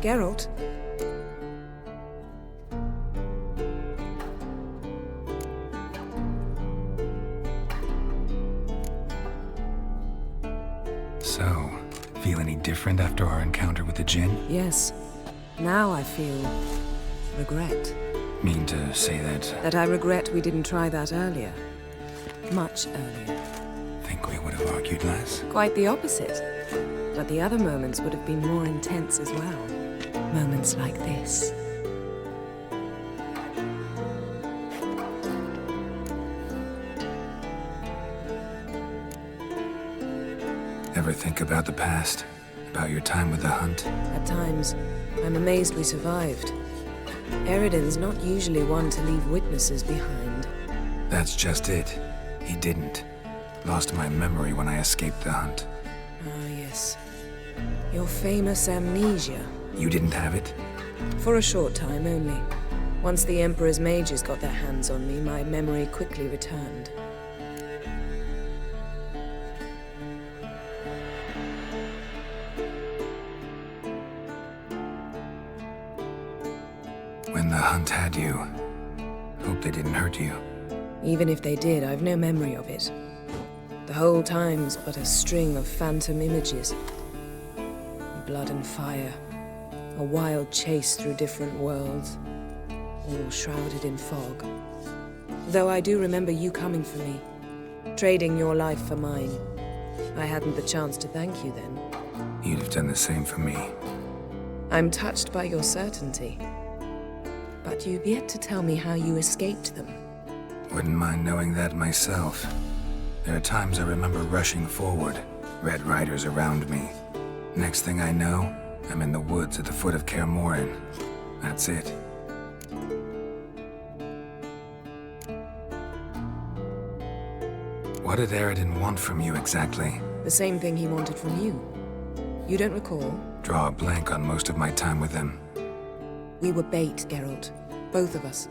Geralt? So, feel any different after our encounter with the Djinn? Yes. Now I feel regret. Mean to say that? That I regret we didn't try that earlier. Much earlier. Think we would have argued less? Quite the opposite. But the other moments would have been more intense as well. Moments like this. Ever think about the past? About your time with the Hunt? At times, I'm amazed we survived. Eridan's not usually one to leave witnesses behind. That's just it. He didn't. Lost my memory when I escaped the Hunt. Ah, yes. Your famous amnesia. You didn't have it? For a short time only. Once the Emperor's mages got their hands on me, my memory quickly returned. When the Hunt had you, hope they didn't hurt you. Even if they did, I've no memory of it. The whole time's but a string of phantom images. Blood and fire. A wild chase through different worlds. All shrouded in fog. Though I do remember you coming for me. Trading your life for mine. I hadn't the chance to thank you then. You'd have done the same for me. I'm touched by your certainty. But you've yet to tell me how you escaped them. Wouldn't mind knowing that myself. There are times I remember rushing forward, Red Riders around me. Next thing I know, I'm in the woods at the foot of Kaer Morhen. That's it. What did Eridan want from you exactly? The same thing he wanted from you. You don't recall? Draw a blank on most of my time with him. We were bait, Geralt. Both of us.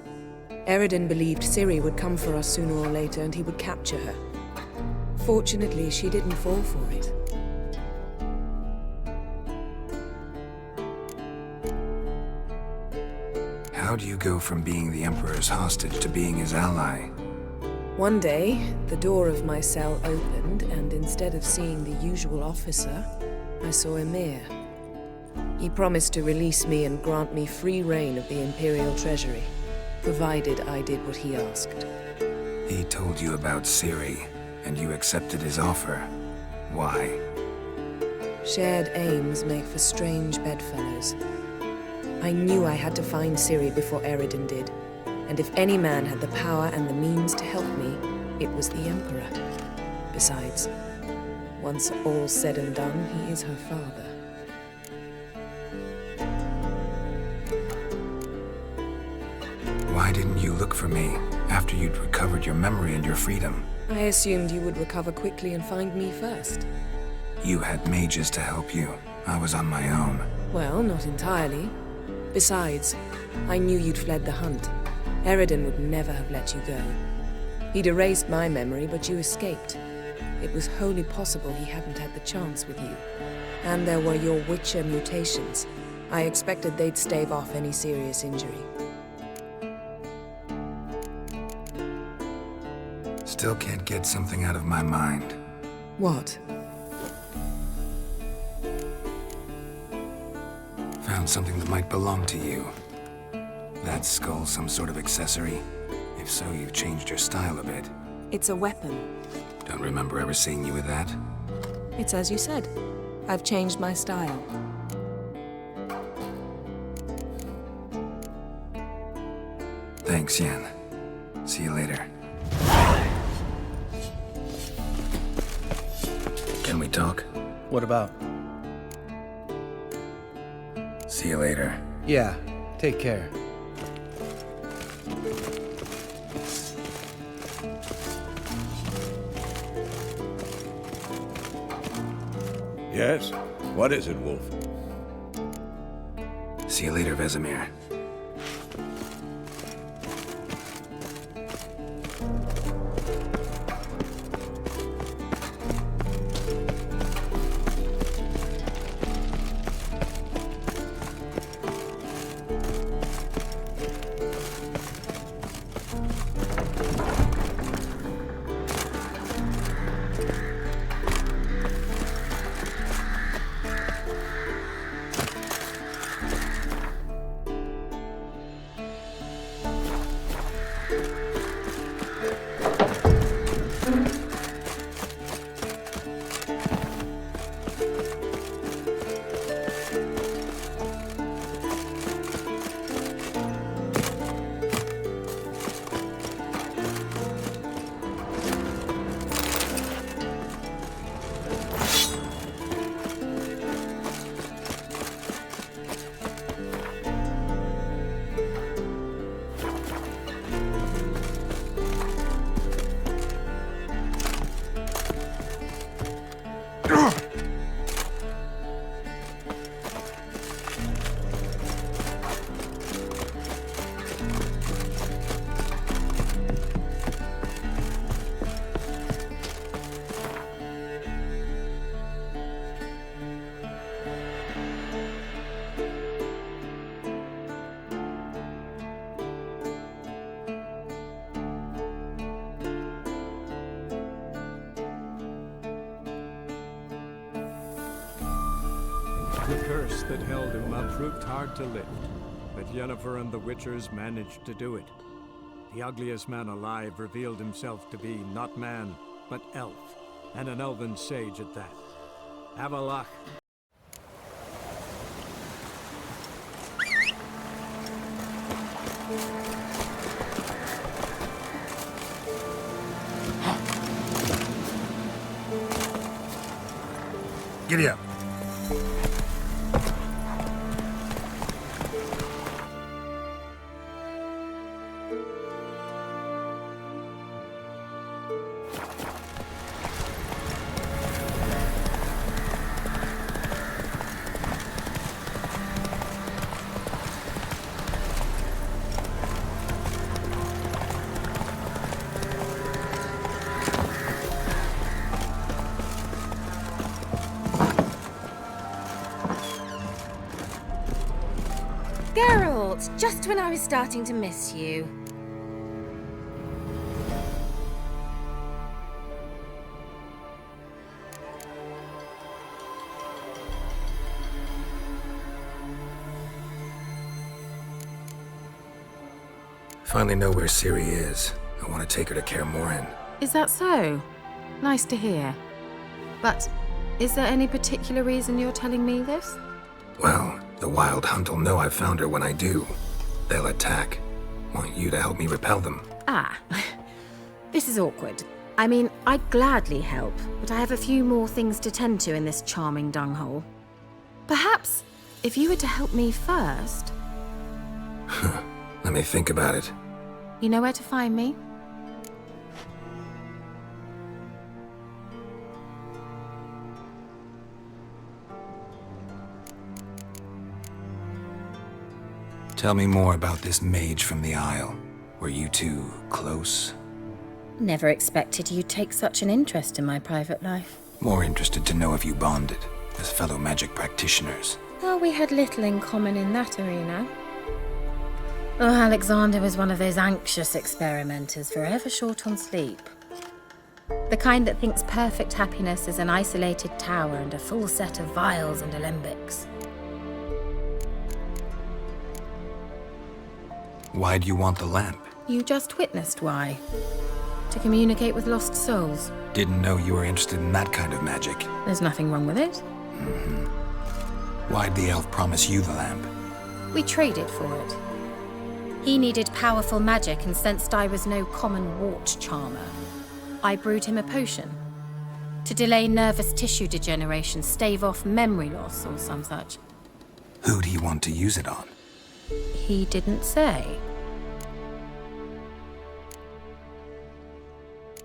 Eridan believed Ciri would come for us sooner or later and he would capture her. Fortunately, she didn't fall for it. How do you go from being the Emperor's hostage to being his ally? One day, the door of my cell opened, and instead of seeing the usual officer, I saw Emir. He promised to release me and grant me free reign of the Imperial Treasury, provided I did what he asked. He told you about Ciri, and you accepted his offer. Why? Shared aims make for strange bedfellows. I knew I had to find Ciri before Eridan did, and if any man had the power and the means to help me, it was the Emperor. Besides, once all's said and done, he is her father. Why didn't you look for me after you'd recovered your memory and your freedom? I assumed you would recover quickly and find me first. You had mages to help you. I was on my own. Well, not entirely. Besides, I knew you'd fled the Hunt. Eridan would never have let you go. He'd erased my memory, but you escaped. It was wholly possible he hadn't had the chance with you. And there were your Witcher mutations. I expected they'd stave off any serious injury. Still can't get something out of my mind. What? Found something that might belong to you. That skull some sort of accessory? If so, you've changed your style a bit. It's a weapon. Don't remember ever seeing you with that. It's as you said. I've changed my style. Thanks, Yen. See you later. Can we talk? What about? See you later. Yeah, take care. Yes? What is it, Wolf? See you later, Vesemir. The curse that held him up proved hard to lift, but Yennefer and the Witchers managed to do it. The ugliest man alive revealed himself to be not man, but elf, and an elven sage at that. Avalach. Giddy up. Geralt, just when I was starting to miss you. Finally know where Ciri is. I want to take her to Kaer Morhen. Is that so? Nice to hear. But is there any particular reason you're telling me this? Well, the Wild Hunt will know I've found her when I do. They'll attack. Want you to help me repel them. Ah, this is awkward. I mean, I'd gladly help, but I have a few more things to tend to in this charming dunghole. Perhaps, if you were to help me first... Let me think about it. You know where to find me? Tell me more about this mage from the Isle. Were you two close? Never expected you'd take such an interest in my private life. More interested to know if you bonded, as fellow magic practitioners. Well, we had little in common in that arena. Oh, Alexander was one of those anxious experimenters, forever short on sleep. The kind that thinks perfect happiness is an isolated tower and a full set of vials and alembics. Why do you want the lamp? You just witnessed why. To communicate with lost souls. Didn't know you were interested in that kind of magic. There's nothing wrong with it. Why'd the elf promise you the lamp? We traded for it. He needed powerful magic and sensed I was no common wart charmer. I brewed him a potion. To delay nervous tissue degeneration, stave off memory loss or some such. Who'd he want to use it on? He didn't say.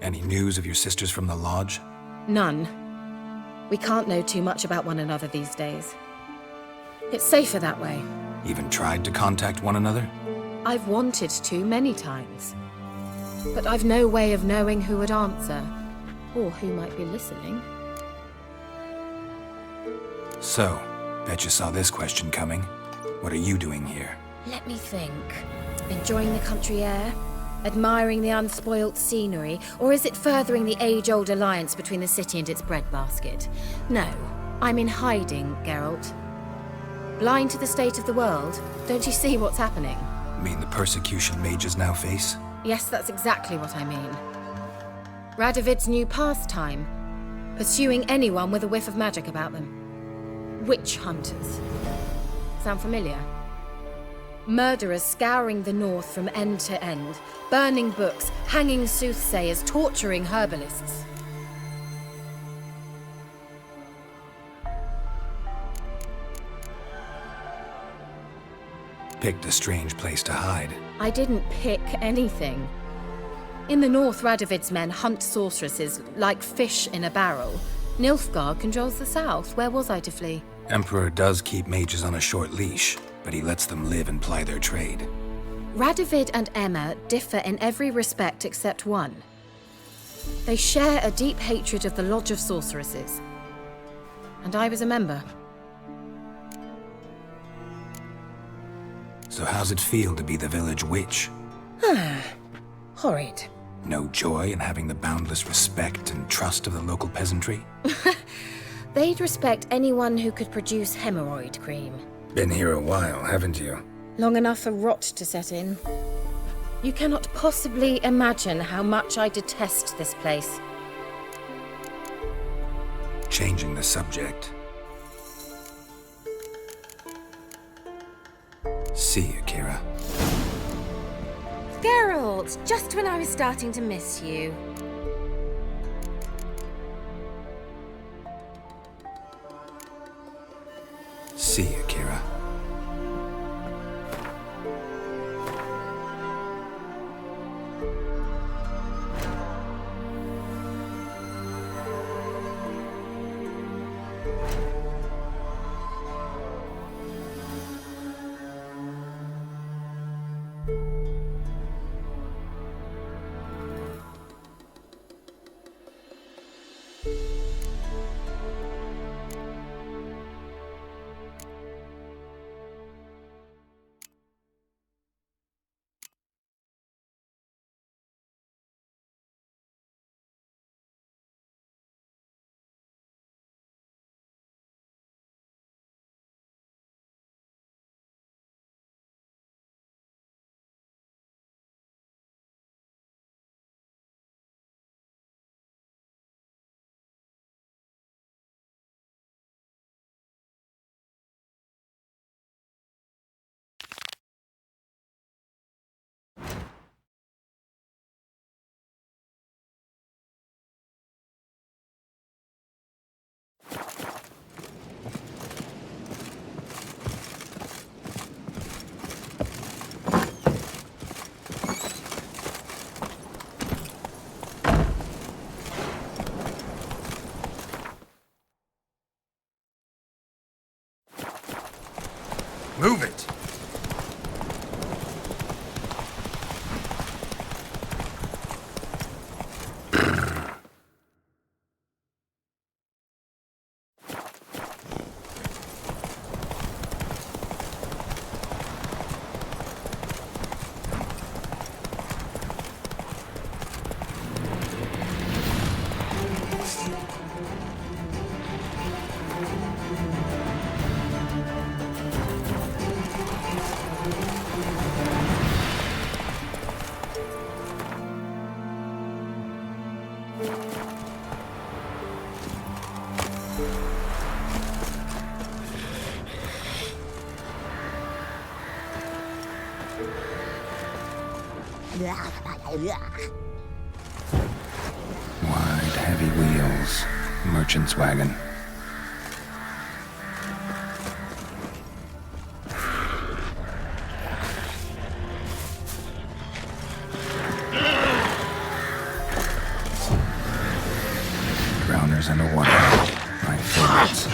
Any news of your sisters from the lodge? None. We can't know too much about one another these days. It's safer that way. Even tried to contact one another? I've wanted to many times. But I've no way of knowing who would answer, or who might be listening. So, bet you saw this question coming. What are you doing here? Let me think. Enjoying the country air? Admiring the unspoilt scenery? Or is it furthering the age-old alliance between the city and its breadbasket? No, I'm in hiding, Geralt. Blind to the state of the world? Don't you see what's happening? Mean the persecution mages now face? Yes, that's exactly what I mean. Radovid's new pastime. Pursuing anyone with a whiff of magic about them. Witch hunters. Sound familiar? Murderers scouring the north from end to end, burning books, hanging soothsayers, torturing herbalists. Picked a strange place to hide. I didn't pick anything. In the north, Radovid's men hunt sorceresses like fish in a barrel. Nilfgaard controls the south. Where was I to flee? Emperor does keep mages on a short leash, but he lets them live and ply their trade. Radovid and Emma differ in every respect except one. They share a deep hatred of the Lodge of Sorceresses. And I was a member. So how's it feel to be the village witch? Horrid. No joy in having the boundless respect and trust of the local peasantry? They'd respect anyone who could produce hemorrhoid cream. Been here a while, haven't you? Long enough for rot to set in. You cannot possibly imagine how much I detest this place. Changing the subject. See you, Kira. Geralt, just when I was starting to miss you. See you, Kira. Move it! Wide, heavy wheels. Merchant's wagon. Drowners underwater. My favorites.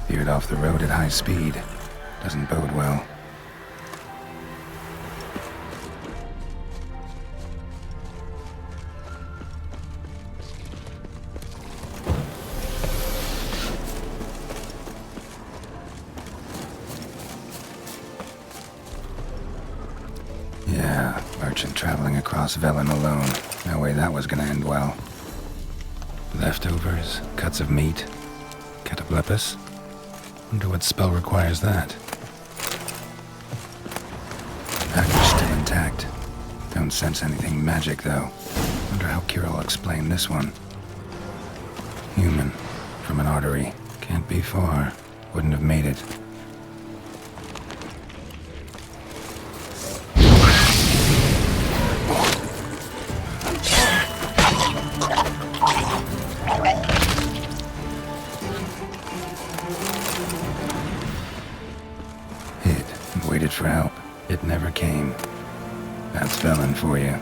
Veered off the road at high speed. Doesn't bode well. merchant traveling across Velen alone. No way that was gonna end well. Leftovers, cuts of meat, cataplepis. Wonder what spell requires that. Package still intact. Don't sense anything magic though. Wonder how Ciri will explain this one. Human, from an artery. Can't be far. Wouldn't have made it. Hid and waited for help. It never came. That's Velen for you.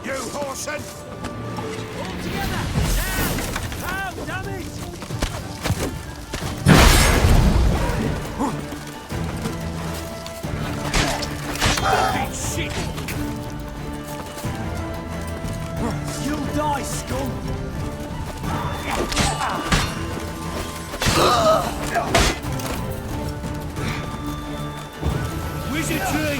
You horseman! All together! Now! Now, damn it! Fucking shit! You'll die, scum! Wizardry!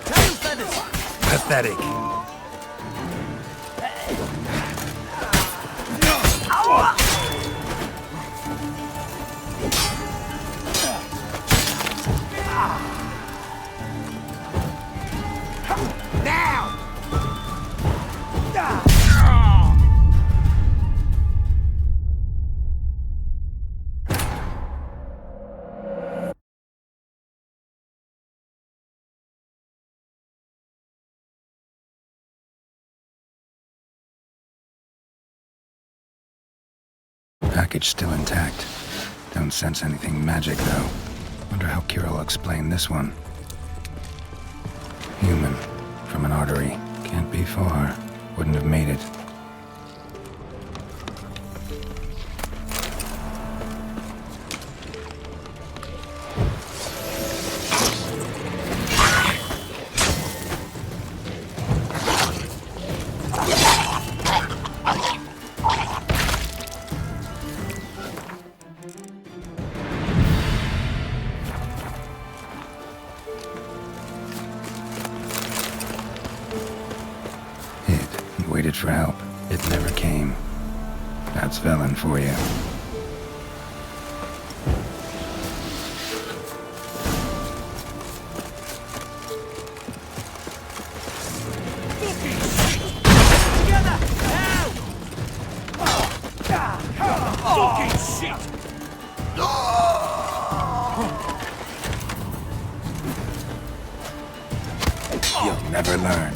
Tail feathers! Pathetic. Now! Package still intact. Don't sense anything magic though. Wonder how Ciri will explain this one. Human, from an artery. Can't be far. Wouldn't have made it. Hid and waited for help. It never came. That's Velen for you. Together! Now! Fucking shit! You'll never learn.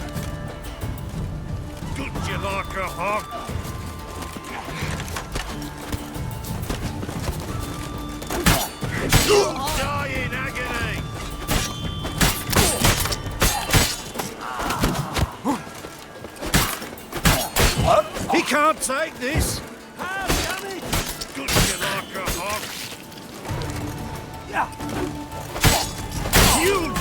Good you like a hog? Die in agony! He can't take this! How, damn it! Good you like a hog? You!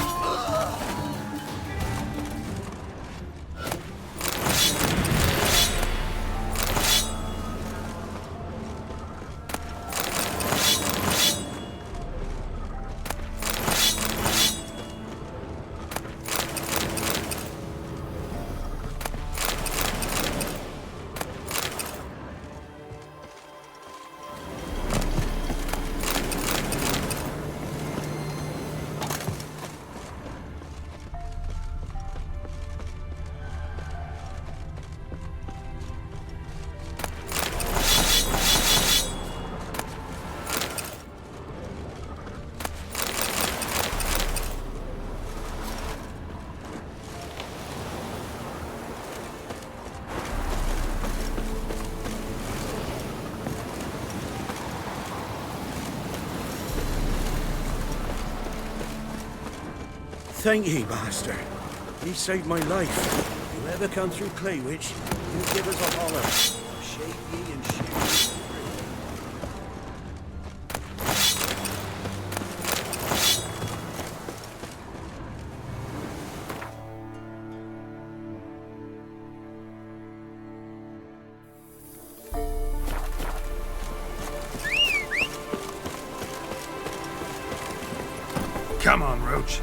Thank ye, master. Ye saved my life. If you ever come through Claywitch, you give us a holler. Shake ye and shoot. Come on, Roach.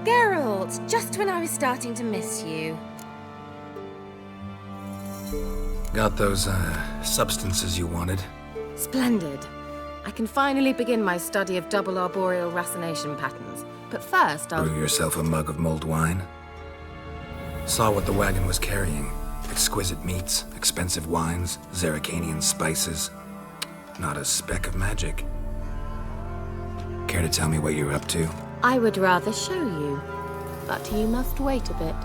Geralt, just when I was starting to miss you. Got those, substances you wanted? Splendid. I can finally begin my study of double arboreal racination patterns. But first, I'll... Brew yourself a mug of mulled wine? Saw what the wagon was carrying. Exquisite meats, expensive wines, Zerrikanian spices. Not a speck of magic. Care to tell me what you're up to? I would rather show you, but you must wait a bit.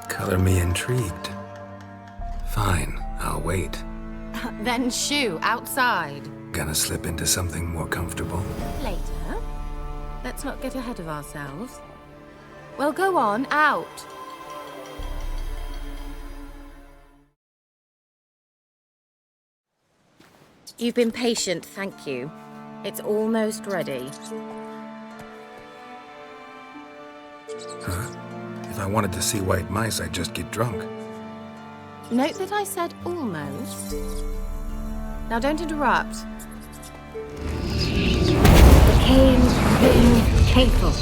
Color me intrigued. Fine, I'll wait. Then shoo, outside. Gonna slip into something more comfortable? Later. Let's not get ahead of ourselves. Well, go on, out. You've been patient, thank you. It's almost ready. Huh? If I wanted to see white mice, I'd just get drunk. Note that I said almost. Now don't interrupt. Became being hateful.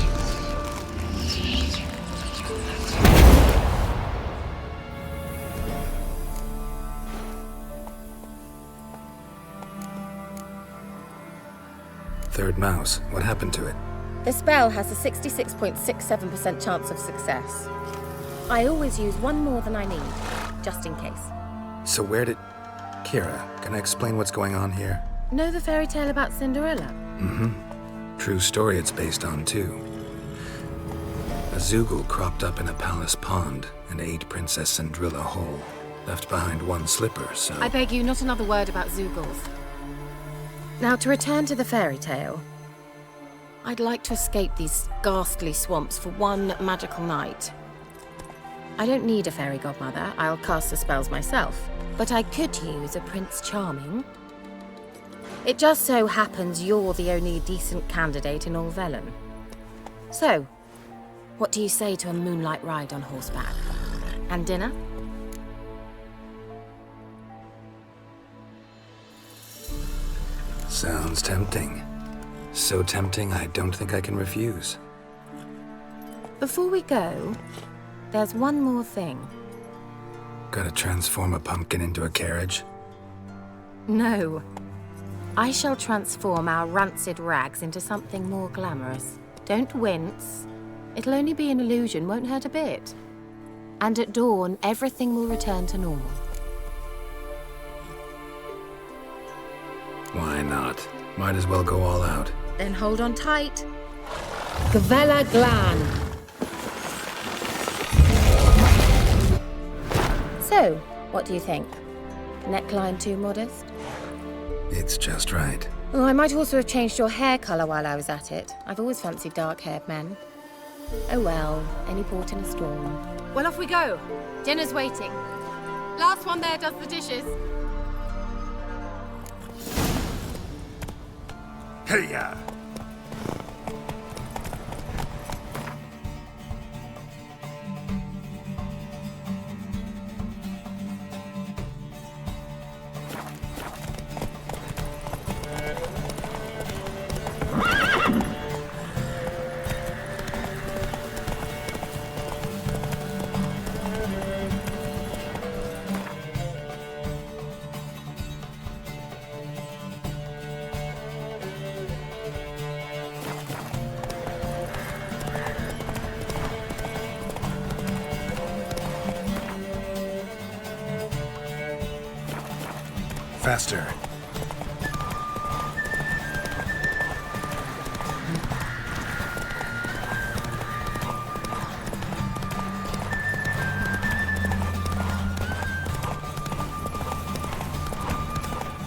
Third mouse. What happened to it? The spell has a 66.67% chance of success. I always use one more than I need, just in case. So where did... Kira, can I explain what's going on here? Know the fairy tale about Cinderella? Mm-hmm. True story it's based on, too. A Zoogle cropped up in a palace pond and ate Princess Cinderella whole. Left behind one slipper, so... I beg you, not another word about Zoogles. Now, to return to the fairy tale. I'd like to escape these ghastly swamps for one magical night. I don't need a fairy godmother, I'll cast the spells myself. But I could use a Prince Charming. It just so happens you're the only decent candidate in all Velen. So, what do you say to a moonlight ride on horseback? And dinner? Sounds tempting. So tempting, I don't think I can refuse. Before we go, there's one more thing. Gotta transform a pumpkin into a carriage? No. I shall transform our rancid rags into something more glamorous. Don't wince. It'll only be an illusion, won't hurt a bit. And at dawn, everything will return to normal. Why not? Might as well go all out. Then hold on tight. Gavella Glan. So, what do you think? Neckline too modest? It's just right. Oh, I might also have changed your hair colour while I was at it. I've always fancied dark-haired men. Oh well, any port in a storm. Well, off we go. Dinner's waiting. Last one there does the dishes. Hey-ya! faster.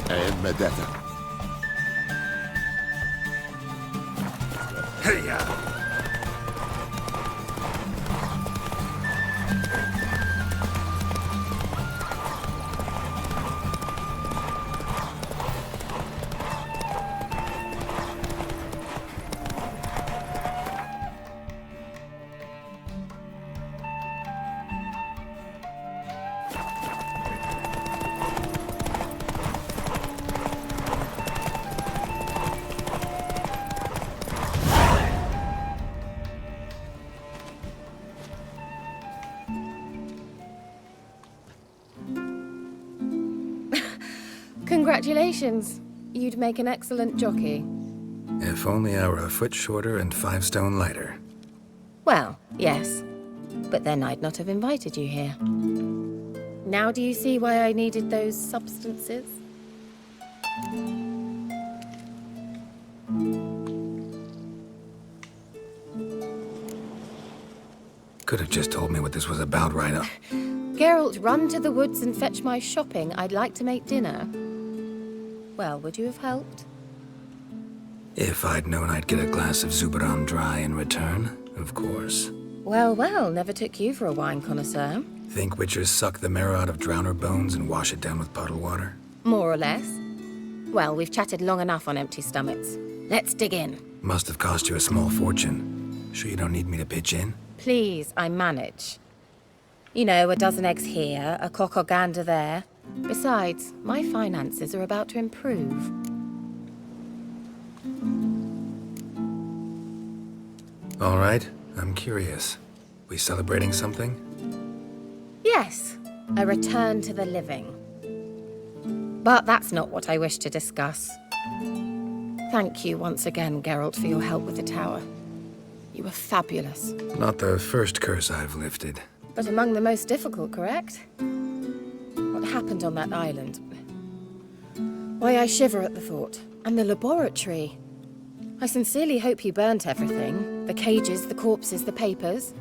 And Medetta. Hey-ya! Congratulations. You'd make an excellent jockey. If only I were a foot shorter and 5 stone lighter. Well, yes. But then I'd not have invited you here. Now do you see why I needed those substances? Could have just told me what this was about right up. Geralt, run to the woods and fetch my shopping. I'd like to make dinner. Well, would you have helped? If I'd known I'd get a glass of Zubaram dry in return, of course. Well, well, never took you for a wine connoisseur. Think witchers suck the marrow out of drowner bones and wash it down with puddle water? More or less. Well, we've chatted long enough on empty stomachs. Let's dig in. Must have cost you a small fortune. Sure you don't need me to pitch in? Please, I manage. You know, a dozen eggs here, a cock or gander there. Besides, my finances are about to improve. All right, I'm curious. We celebrating something? Yes, a return to the living. But that's not what I wish to discuss. Thank you once again, Geralt, for your help with the tower. You were fabulous. Not the first curse I've lifted. But among the most difficult, correct? What happened on that island? Why, I shiver at the thought. And the laboratory. I sincerely hope you burnt everything. The cages, the corpses, the papers.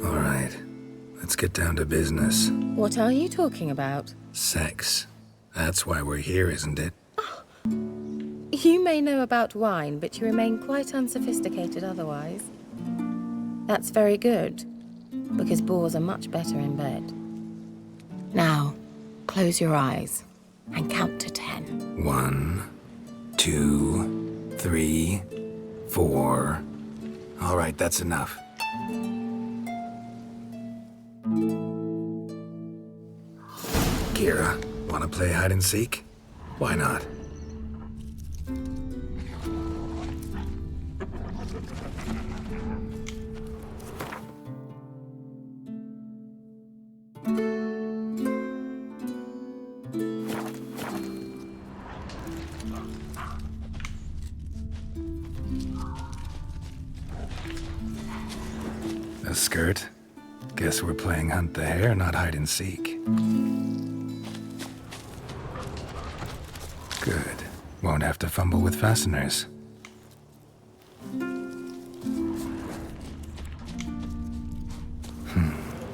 All right, let's get down to business. What are you talking about? Sex. That's why we're here, isn't it? You may know about wine, but you remain quite unsophisticated otherwise. That's very good, because boars are much better in bed. Now, close your eyes and count to 10. 1, 2, 3, 4. All right, that's enough. Kira, wanna play hide and seek? Why not? A skirt? Guess we're playing hunt the hare, not hide and seek. Good. Won't have to fumble with fasteners.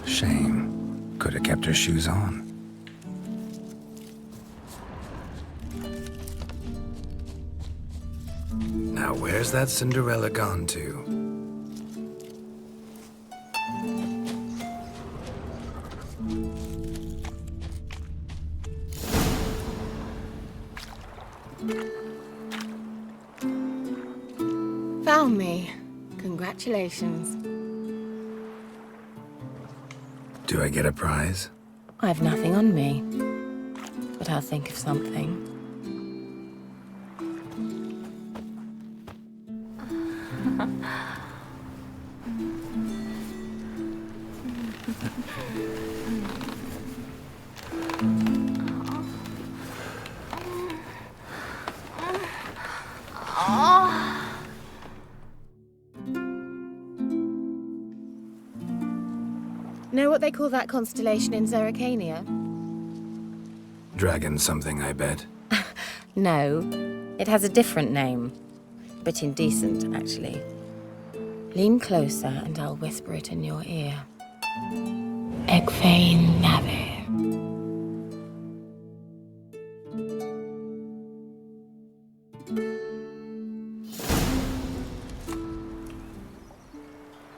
Shame. Could have kept her shoes on. Now where's that Cinderella gone to? Found me. Congratulations. Do I get a prize? I've nothing on me, but I'll think of something. Know what they call that constellation in Zerrikania? Dragon something, I bet. No, it has a different name. Bit indecent, actually. Lean closer and I'll whisper it in your ear. Egfain Nave.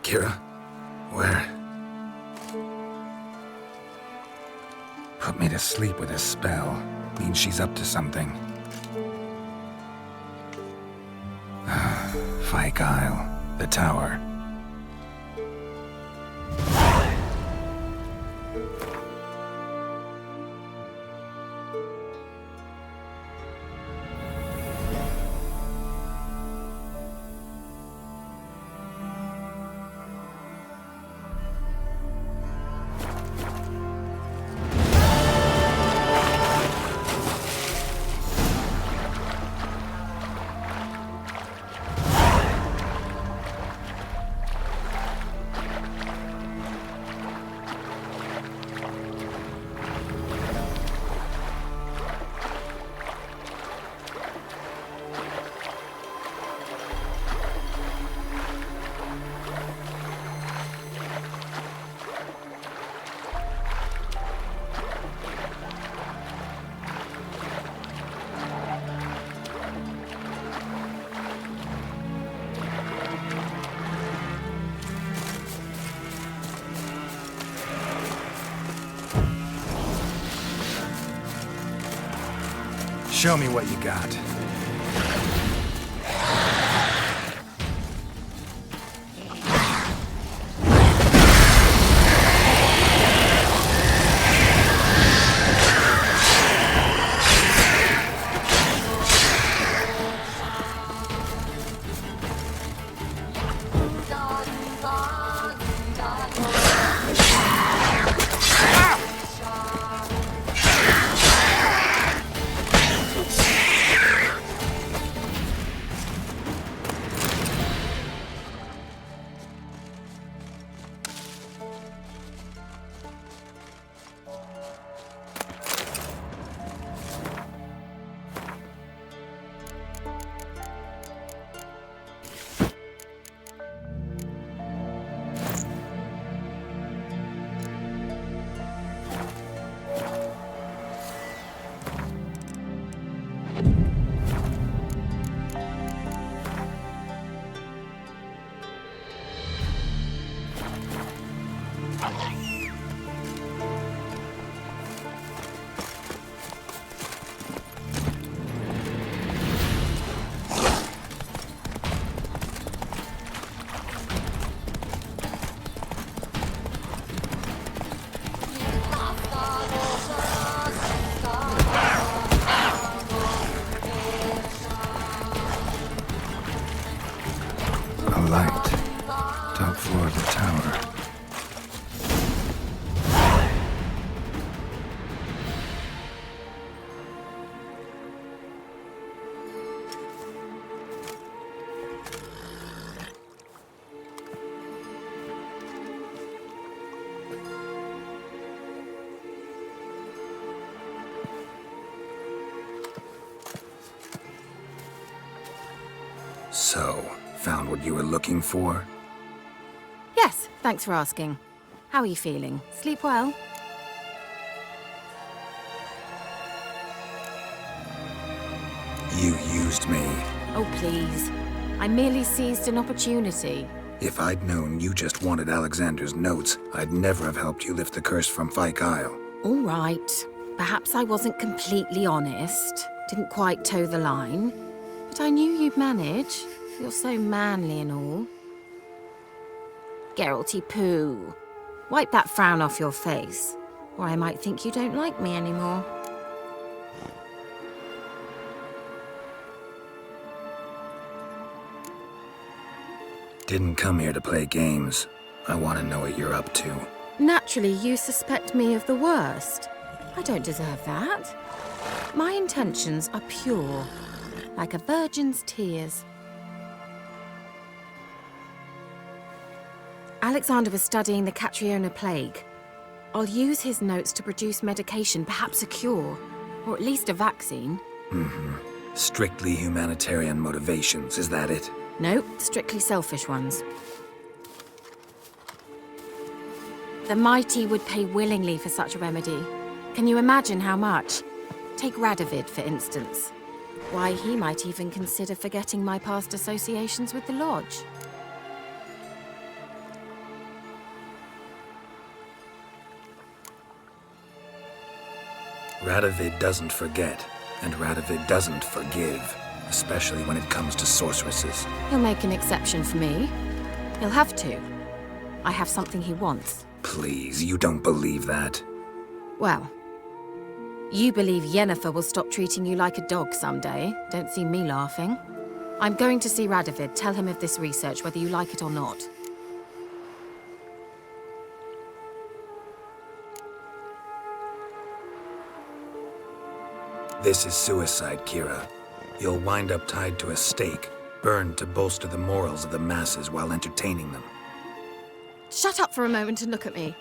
Kira? Where? Put me to sleep with a spell. Means she's up to something. Fyke Isle. The tower. Show me what you got. Top floor of the tower. So, found what you were looking for? Yes, thanks for asking. How are you feeling? Sleep well? You used me. Oh, please. I merely seized an opportunity. If I'd known you just wanted Alexander's notes, I'd never have helped you lift the curse from Fyke Isle. All right. Perhaps I wasn't completely honest. Didn't quite toe the line. But I knew you'd manage. You're so manly and all. Geralty poo. Wipe that frown off your face, or I might think you don't like me anymore. Didn't come here to play games. I want to know what you're up to. Naturally, you suspect me of the worst. I don't deserve that. My intentions are pure, like a virgin's tears. Alexander was studying the Catriona plague. I'll use his notes to produce medication, perhaps a cure. Or at least a vaccine. Strictly humanitarian motivations, is that it? Nope, strictly selfish ones. The mighty would pay willingly for such a remedy. Can you imagine how much? Take Radovid, for instance. Why, he might even consider forgetting my past associations with the Lodge. Radovid doesn't forget, and Radovid doesn't forgive, especially when it comes to sorceresses. He'll make an exception for me. He'll have to. I have something he wants. Please, you don't believe that. Well, you believe Yennefer will stop treating you like a dog someday. Don't see me laughing. I'm going to see Radovid, tell him of this research, whether you like it or not. This is suicide, Kira. You'll wind up tied to a stake, burned to bolster the morals of the masses while entertaining them. Shut up for a moment and look at me.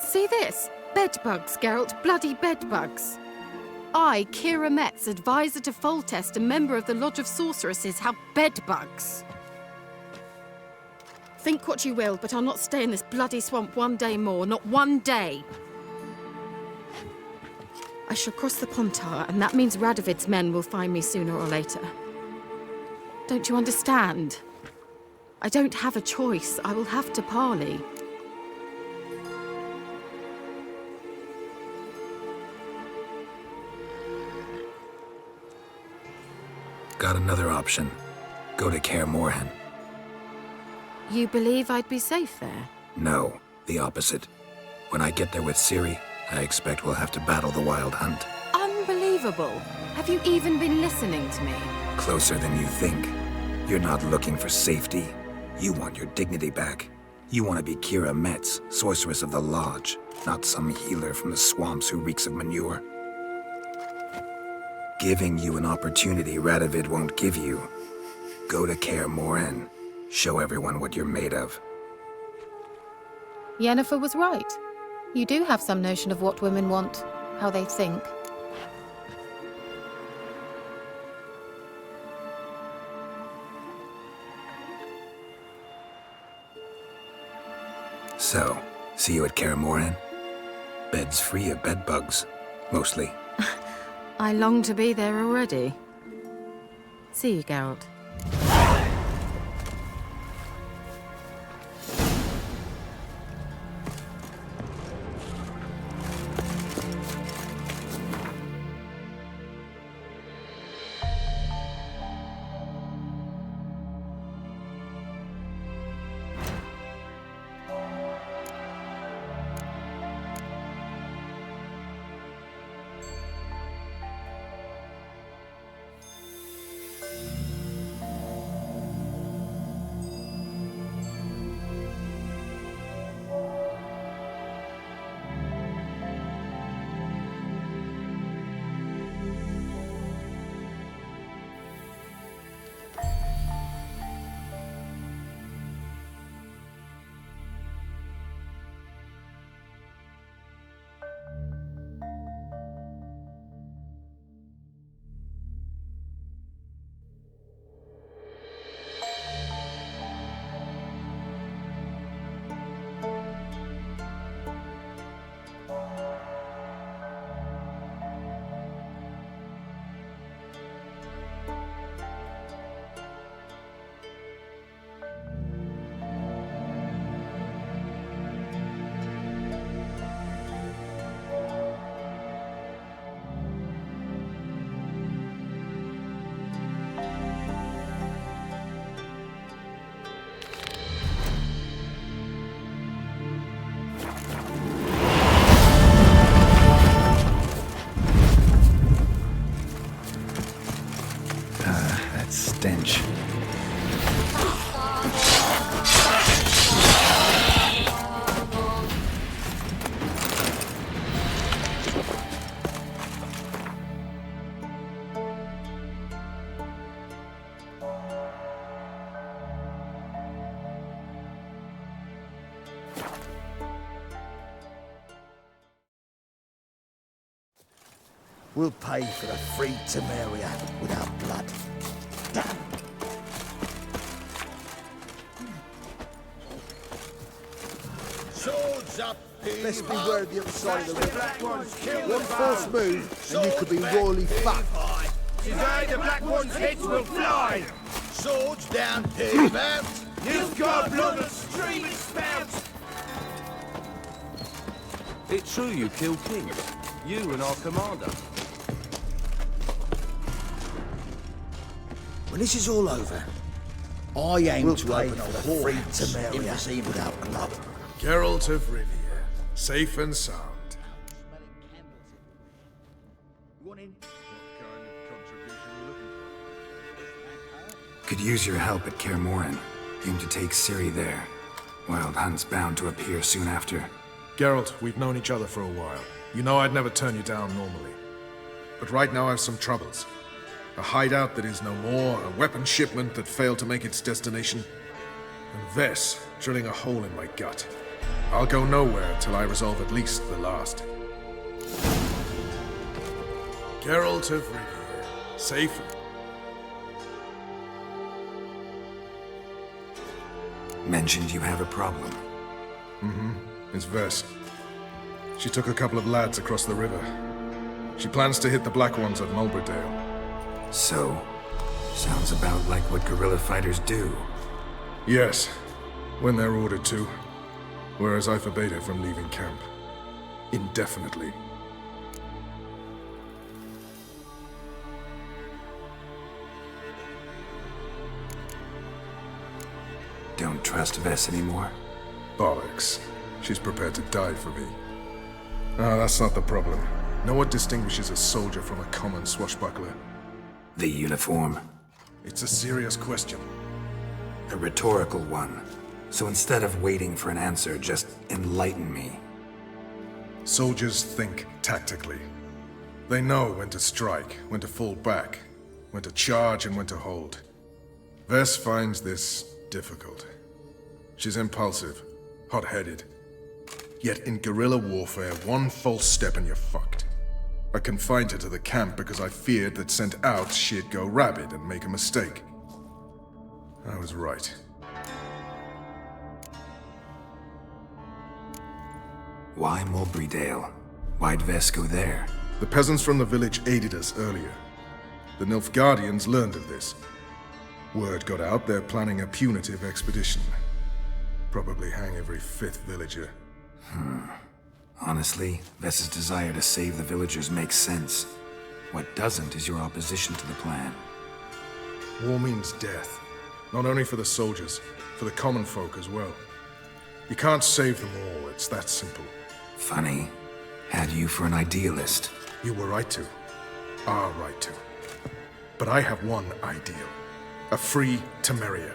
See this? Bedbugs, Geralt. Bloody bedbugs. I, Kira Metz, advisor to Foltest and member of the Lodge of Sorceresses, have bedbugs. Think what you will, but I'll not stay in this bloody swamp one day more. Not one day. I shall cross the Pontar, and that means Radovid's men will find me sooner or later. Don't you understand? I don't have a choice. I will have to parley. Got another option. Go to Kaer Morhen. You believe I'd be safe there? No, the opposite. When I get there with Ciri, I expect we'll have to battle the Wild Hunt. Unbelievable. Have you even been listening to me? Closer than you think. You're not looking for safety. You want your dignity back. You want to be Kira Metz, sorceress of the Lodge, not some healer from the swamps who reeks of manure. Giving you an opportunity Radovid won't give you. Go to Kaer Morhen. Show everyone what you're made of. Yennefer was right. You do have some notion of what women want, how they think. So, see you at Kaer Morhen? Beds free of bedbugs, mostly. I long to be there already. See you, Geralt. We'll pay for the free Temeria without blood. Damn! Swords up, let's be wary of the other side of the river. One false move, and you could be royally fucked. Today the Black One's heads will fly! Swords down, pig mount. Nilfgaard blood and streaming spouts! It's true you killed kings. You and our commander. When this is all over, I aim to open a free Temeria without blood. Geralt of Rivia, safe and sound. Could use your help at Kaer Morhen. Aim to take Ciri there. Wild Hunt's bound to appear soon after. Geralt, we've known each other for a while. You know I'd never turn you down normally. But right now I have some troubles. A hideout that is no more, a weapon shipment that failed to make its destination, and Vess drilling a hole in my gut. I'll go nowhere until I resolve at least the last. Geralt of Rivia, safe. Mentioned you have a problem. It's Vess. She took a couple of lads across the river. She plans to hit the Black Ones at Mulberdale. So, sounds about like what guerrilla fighters do. Yes, when they're ordered to. Whereas I forbade her from leaving camp. Indefinitely. Don't trust Vess anymore? Bollocks. She's prepared to die for me. Ah, that's not the problem. Know what distinguishes a soldier from a common swashbuckler? The uniform. It's a serious question. A rhetorical one. So instead of waiting for an answer, just enlighten me. Soldiers think tactically. They know when to strike, when to fall back, when to charge and when to hold. Vess finds this difficult. She's impulsive, hot-headed. Yet in guerrilla warfare, one false step and you're fucked. I confined her to the camp because I feared that sent out she'd go rabid and make a mistake. I was right. Why Mulberdale? Why'd Vess go there? The peasants from the village aided us earlier. The Nilfgaardians learned of this. Word got out they're planning a punitive expedition. Probably hang every fifth villager. Honestly, Vess's desire to save the villagers makes sense. What doesn't is your opposition to the plan. War means death. Not only for the soldiers, for the common folk as well. You can't save them all, it's that simple. Funny. Had you for an idealist. You were right to. Are right to. But I have one ideal. A free Temeria.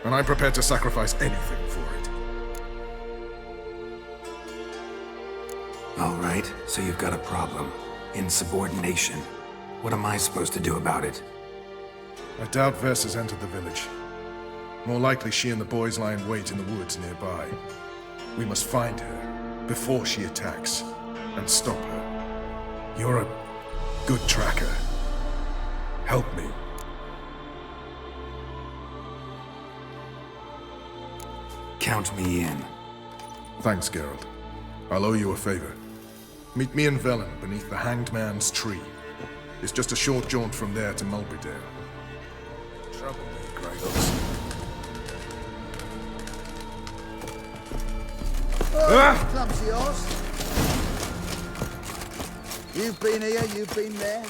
And I'm prepared to sacrifice anything for it. All right, so you've got a problem. Insubordination. What am I supposed to do about it? I doubt Vess has entered the village. More likely she and the boys lie in wait in the woods nearby. We must find her before she attacks and stop her. You're a good tracker. Help me. Count me in. Thanks, Geralt. I'll owe you a favor. Meet me in Velen beneath the Hanged Man's tree. It's just a short jaunt from there to Mulberdale. Trouble me, Kratos. Clumsy horse. You've been here, you've been there.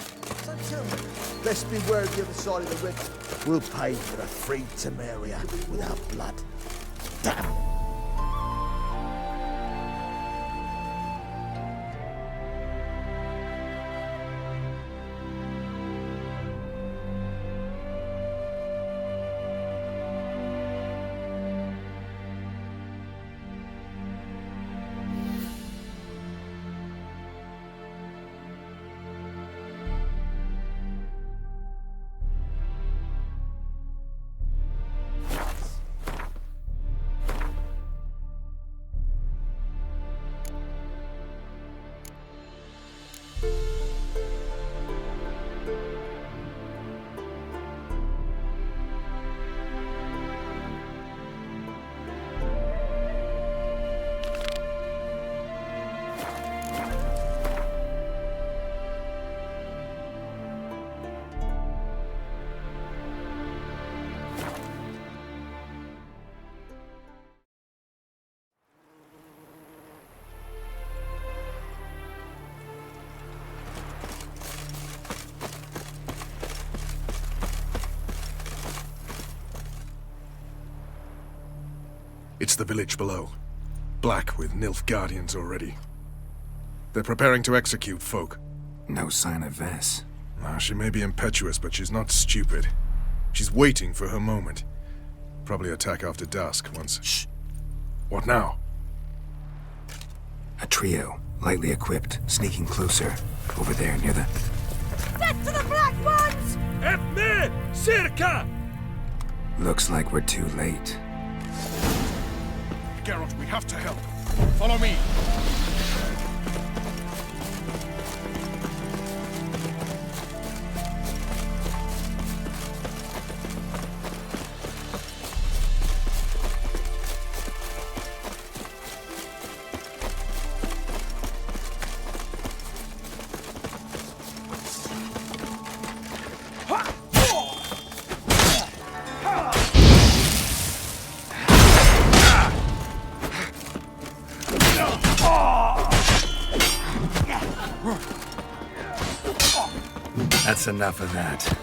So tell me, best beware of the other side of the river. We'll pay for the free Temeria without blood. Damn! It's the village below. Black with Nilfgaardians already. They're preparing to execute folk. No sign of Vess. She may be impetuous, but she's not stupid. She's waiting for her moment. Probably attack after dusk once... Shh. What now? A trio, lightly equipped, sneaking closer. Over there, near the... Get to the Black Ones! Help me! Circa! Looks like we're too late. Geralt, we have to help. Follow me. That's enough of that.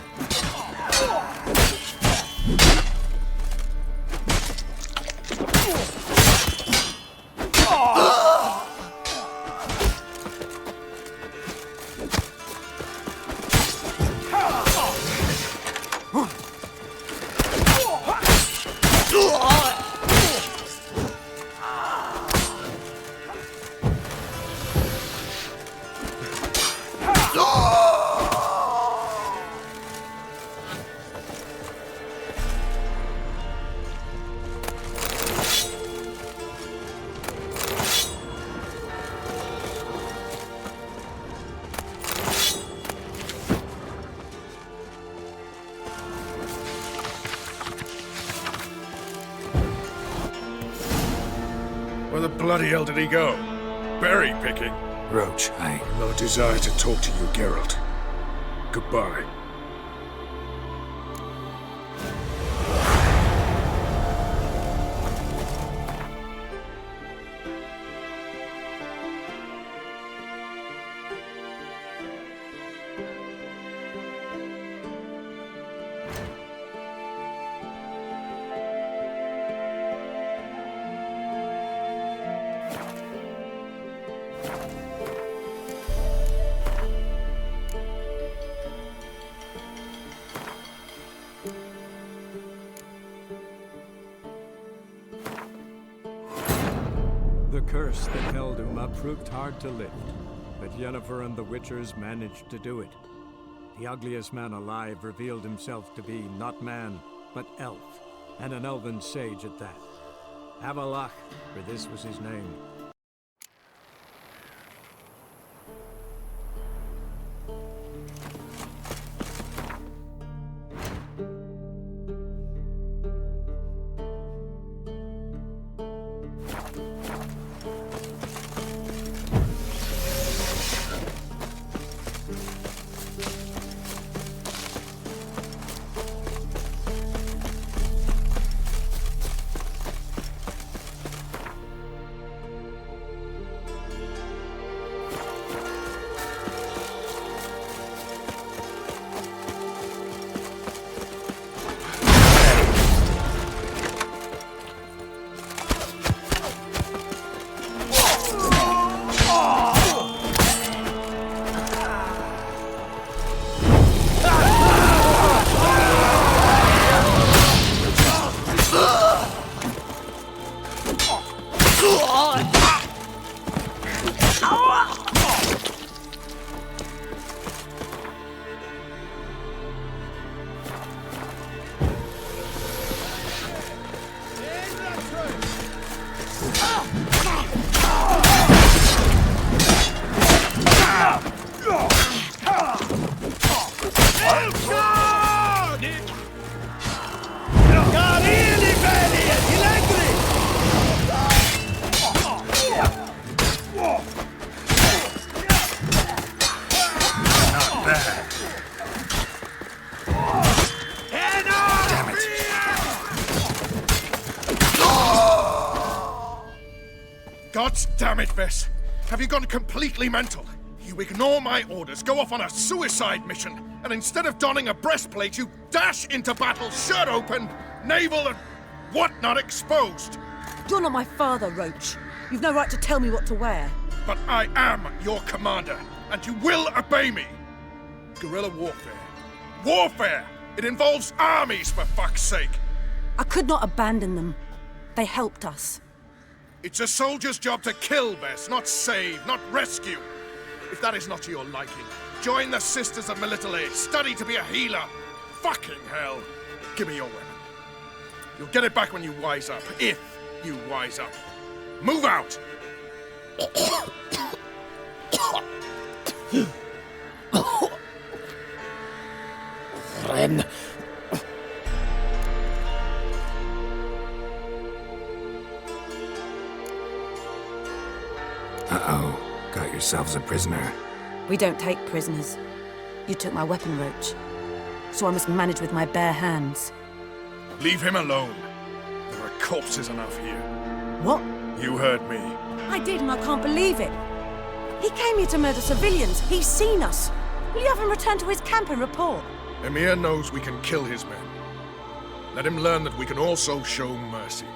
Where the bloody hell did he go? Berry picking? Roach, No desire to talk to you, Geralt. Goodbye. The curse that held him up proved hard to lift, but Yennefer and the Witchers managed to do it. The ugliest man alive revealed himself to be not man, but elf, and an elven sage at that. Avalach, for this was his name. God's damn it, Vess! Have you gone completely mental? You ignore my orders, go off on a suicide mission, and instead of donning a breastplate, you dash into battle, shirt open, navel and whatnot exposed. You're not my father, Roach. You've no right to tell me what to wear. But I am your commander, and you will obey me! Guerrilla warfare. Warfare! It involves armies, for fuck's sake! I could not abandon them. They helped us. It's a soldier's job to kill, Bess, not save, not rescue. If that is not to your liking, join the Sisters of Melittle Aid. Study to be a healer. Fucking hell. Give me your weapon. You'll get it back when you wise up, if you wise up. Move out! Ren. Uh-oh. Got yourselves a prisoner. We don't take prisoners. You took my weapon, Roach. So I must manage with my bare hands. Leave him alone. There are corpses enough here. What? You heard me. I did, and I can't believe it. He came here to murder civilians. He's seen us. Will you have him return to his camp and report? Emir knows we can kill his men. Let him learn that we can also show mercy.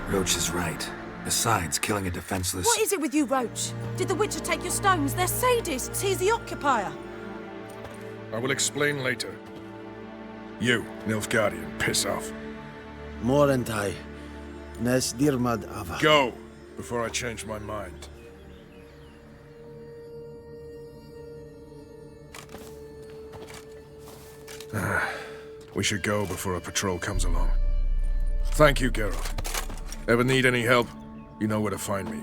Roach is right. Besides, killing a defenseless... What is it with you, Roach? Did the Witcher take your stones? They're sadists. He's the occupier. I will explain later. You, Nilfgaardian, piss off. Morentai. Nes dirmad ava. Go, before I change my mind. We should go before a patrol comes along. Thank you, Geralt. Ever need any help, you know where to find me.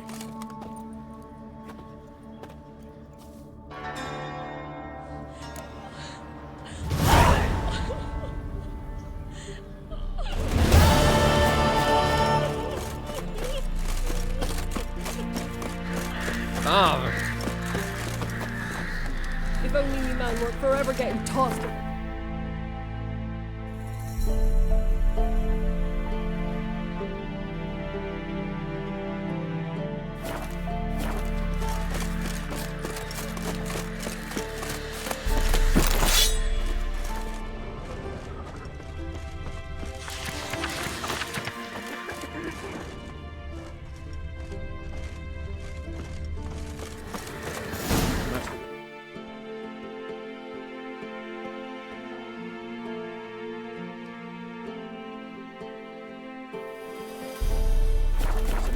If only you men weren't forever getting tossed.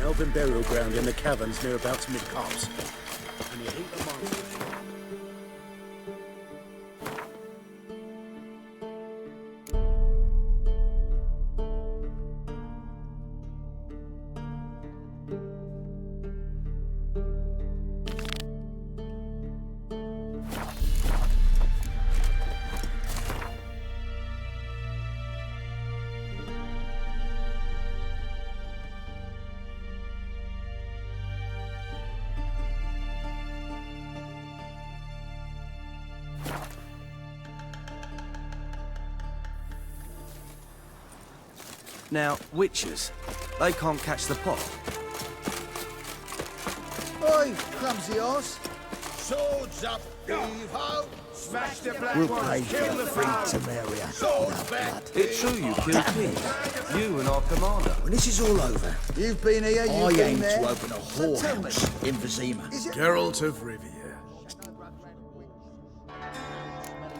Elven burial ground in the caverns near about mid-Carps. And you hate the monsters. Now, witches, they can't catch the pot. Oi, clumsy horse. Swords up, heave-ho! Smash the black We'll ones, pay for kill the the free frog! Temeria. Swords back! It's true you killed kings. You and our commander. When this is all over, you've been here, I you've been aim there. to open a whorehouse in Vizima. Geralt of Rivia.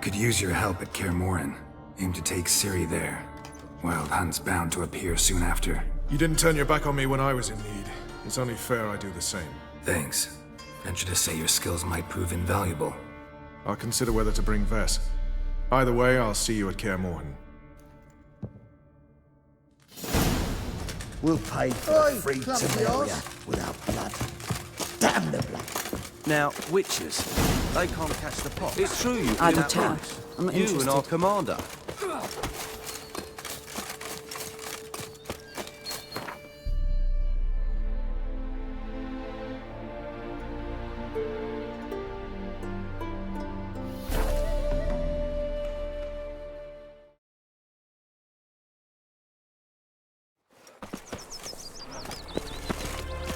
Could use your help at Kaer Morhen. Aim to take Ciri there. Wild Hunt's bound to appear soon after. You didn't turn your back on me when I was in need. It's only fair I do the same. Thanks. Venture to say your skills might prove invaluable. I'll consider whether to bring Vess. Either way, I'll see you at Kaer Morhen. We'll pay for the free Temeria without blood. Damn the blood. Now, witches, they can't catch the pot. It's true you I killed do too. kings. I'm not You interested. and our commander.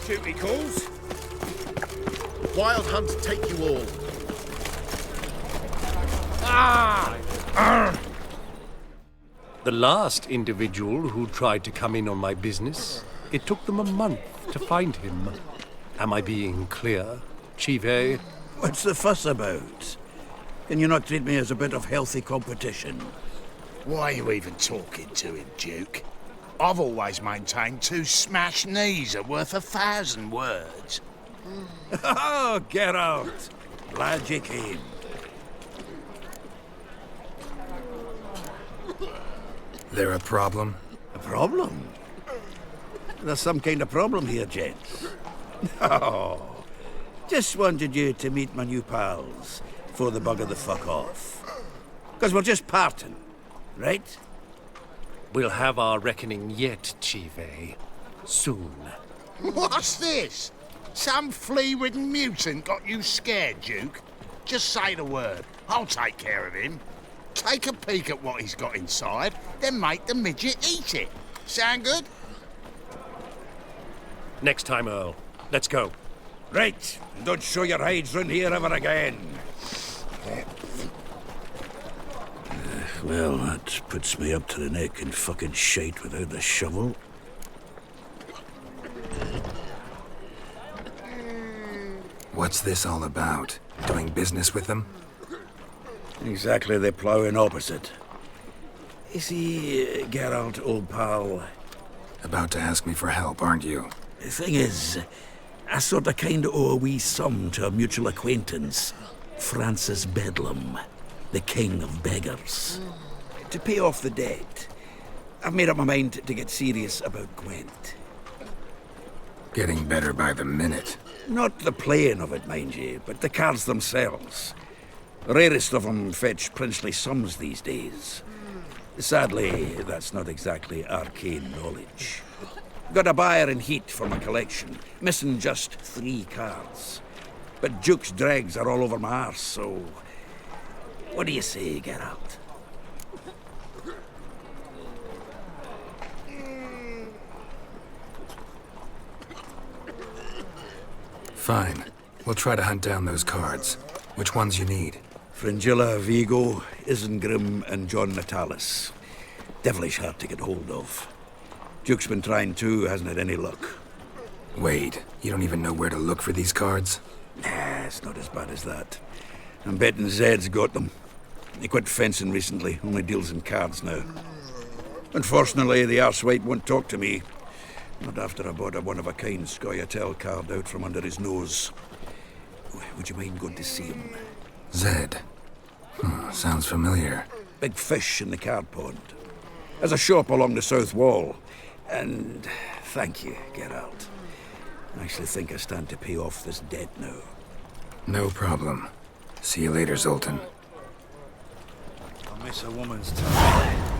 shoot he calls. Wild hunt take you all. The last individual who tried to come in on my business, it took them a month to find him. Am I being clear, Chive? What's the fuss about? Can you not treat me as a bit of healthy competition? Why are you even talking to him, Duke? I've always maintained 2 smashed knees are worth 1,000 words. Oh, Geralt! Glad you came. There a problem? A problem? There's some kind of problem here, gents. Oh, just wanted you to meet my new pals before they bugger the fuck off. Because we're just parting, right? We'll have our reckoning yet, Chive. Soon. What's this? Some flea-ridden mutant got you scared, Duke? Just say the word. I'll take care of him. Take a peek at what he's got inside, then make the midget eat it. Sound good? Next time, Earl. Let's go. Right. Don't show your hides round here ever again. Well, that puts me up to the neck in fucking shite without the shovel. What's this all about? Doing business with them? Exactly the ploughing opposite. You see, Geralt, old pal... About to ask me for help, aren't you? The thing is, I sort of kind of owe a wee sum to a mutual acquaintance, Francis Bedlam, the king of beggars. To pay off the debt, I've made up my mind to get serious about Gwent. Getting better by the minute. Not the playing of it, mind you, but the cards themselves. The rarest of them fetch princely sums these days. Sadly, that's not exactly arcane knowledge. Got a buyer in heat for my collection, missing just 3 cards. But Duke's dregs are all over my arse, so... What do you say, Geralt? Fine. We'll try to hunt down those cards. Which ones you need? Fringilla, Vigo, Isengrim, and John Natalis. Devilish hard to get hold of. Duke's been trying too, hasn't had any luck. Wait, you don't even know where to look for these cards? Nah, it's not as bad as that. I'm betting Zed's got them. He quit fencing recently, only deals in cards now. Unfortunately, the arsewipe won't talk to me. Not after I bought a one-of-a-kind Scoia'tael card out from under his nose. Would you mind going to see him? Zed. Sounds familiar. Big fish in the card pond. There's a shop along the south wall. And thank you, Geralt. I actually think I stand to pay off this debt now. No problem. See you later, Zoltan. I'll miss a woman's time.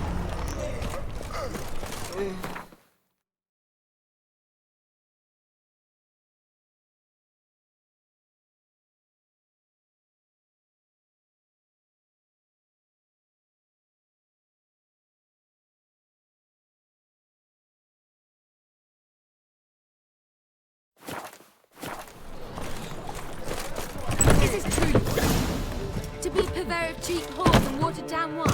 Is this true? To be purveyor of cheap whores and watered down wine?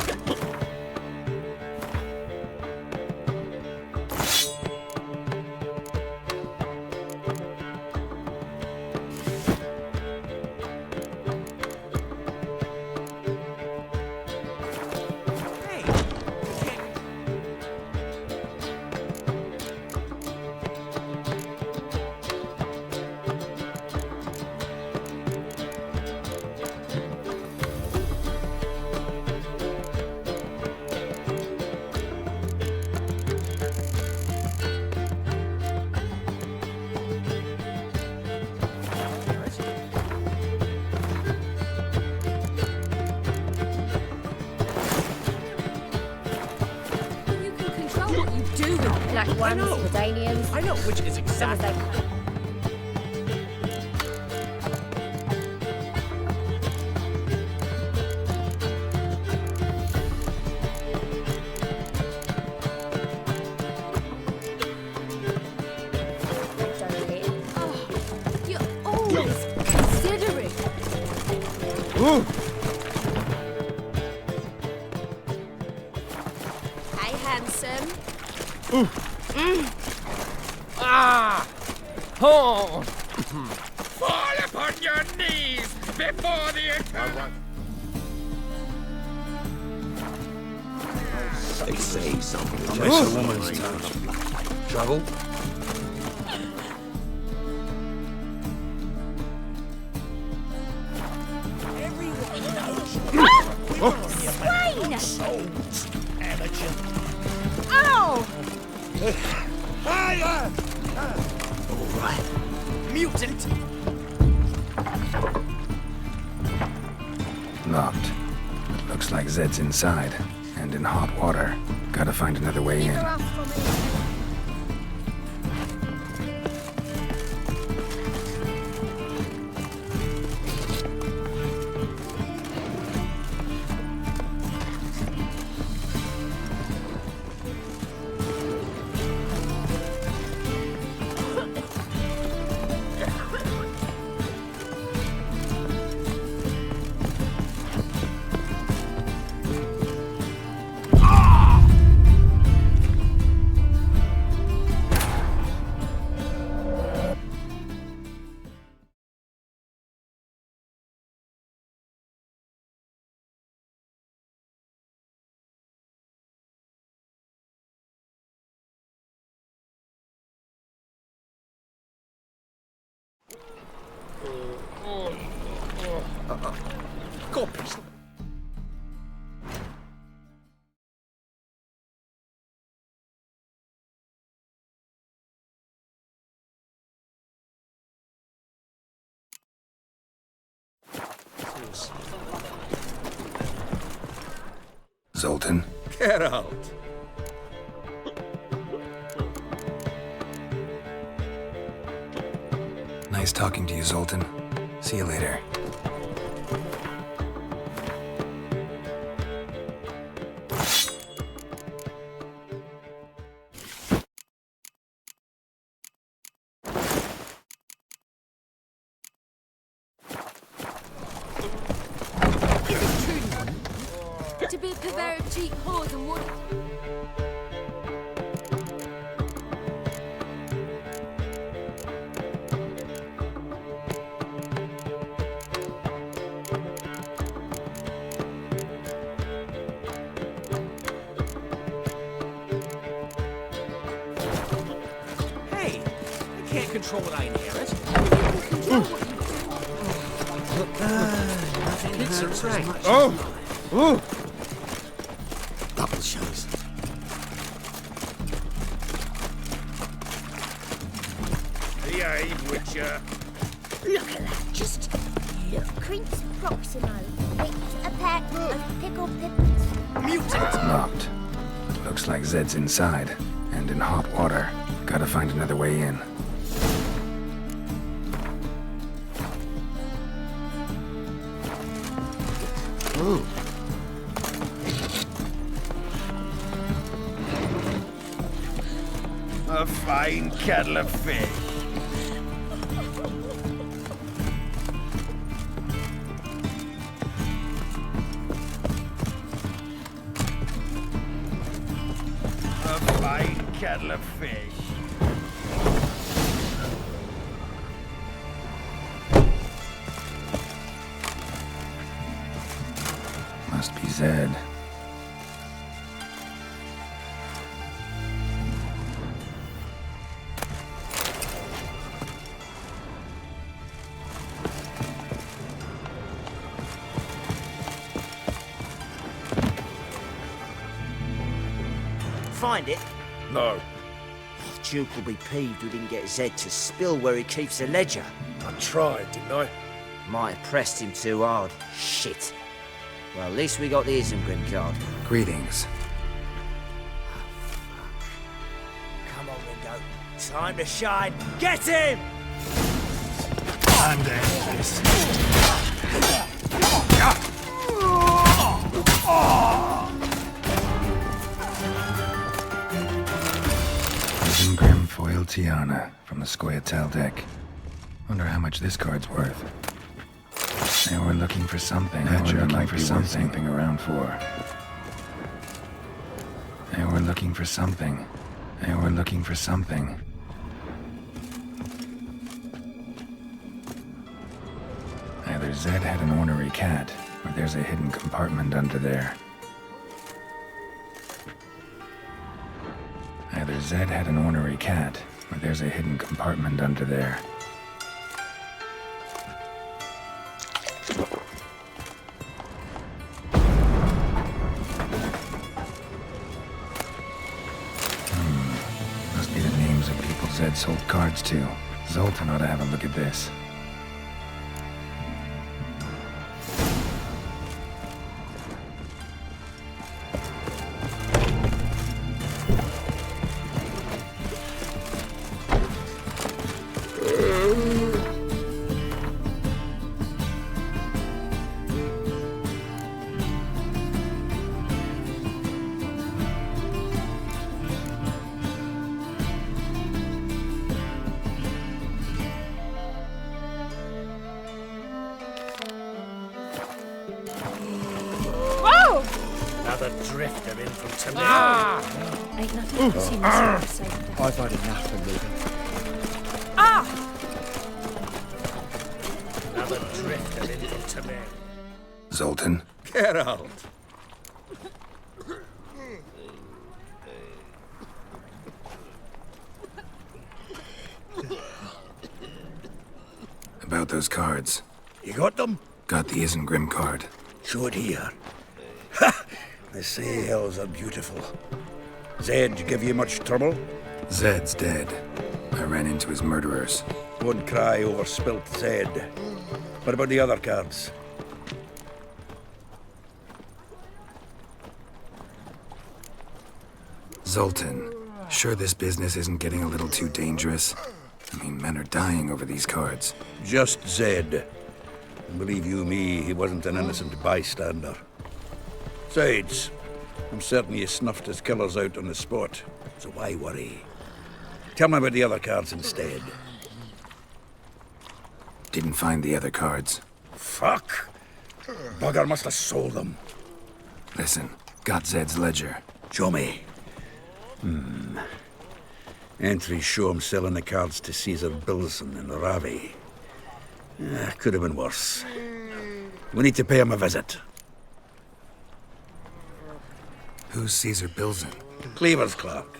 Black ones, Redanians. I know which is exactly. Hey, handsome. Ah! Oh! Fall upon your knees before the eternal. They say something. Miss a woman's touch. Trouble? Swain! Souls, amateur. Ow! All right. Mutant. Locked. Looks like Zed's inside, and in hot water. Gotta find another way in. Copies. Zoltan? Geralt. Nice talking to you, Zoltan. See you later. To be a purveyor of cheap whores and wood. Hey! I can't control what I inherit. Nothing right. Oh! Double shows. Behave, Witcher. Look at that, just look. Prince Proximo makes a pack of pickled pippins. Locked. Looks like Zed's inside, and in hot water. Gotta find another way in. Ooh. A fine kettle of fish. A fine kettle of fish. Must be Zed. Find it? No. Duke will be peeved we didn't get Zed to spill where he keeps the ledger. I tried, didn't I? Might have pressed him too hard. Shit. Well, at least we got the Isengrim card. Greetings. Come on, Ringo. Time to shine. Get him! Time to end this. Isengrim foil Tiana from the Scoia'tael deck. Wonder how much this card's worth. They were looking for something. That might be worth snooping around for. They were looking for something. They were looking for something. Either Zed had an ornery cat, or there's a hidden compartment under there. Either Zed had an ornery cat, or there's a hidden compartment under there. Must be the names of people Zed sold cards to. Zoltan ought to have a look at this. Another drifter in from Tamir. Ain't nothing to see myself saved. I've had enough of moving. Another drifter in from Tamir. Zoltan? Geralt. About those cards. You got them? Got the Isengrim card. Show it here. Ha! They say elves are beautiful. Zed give you much trouble? Zed's dead. I ran into his murderers. Won't cry over spilt Zed. What about the other cards? Zoltan, sure this business isn't getting a little too dangerous? I mean, men are dying over these cards. Just Zed. And believe you me, he wasn't an innocent bystander. Besides, I'm certain you snuffed his killers out on the spot, so why worry? Tell me about the other cards instead. Didn't find the other cards. Fuck! Bugger must have sold them. Listen, got Zed's ledger. Show me. Entries show him selling the cards to Caesar Bilson in Ravi. Could have been worse. We need to pay him a visit. Who's Caesar Bilson? Cleaver's clerk.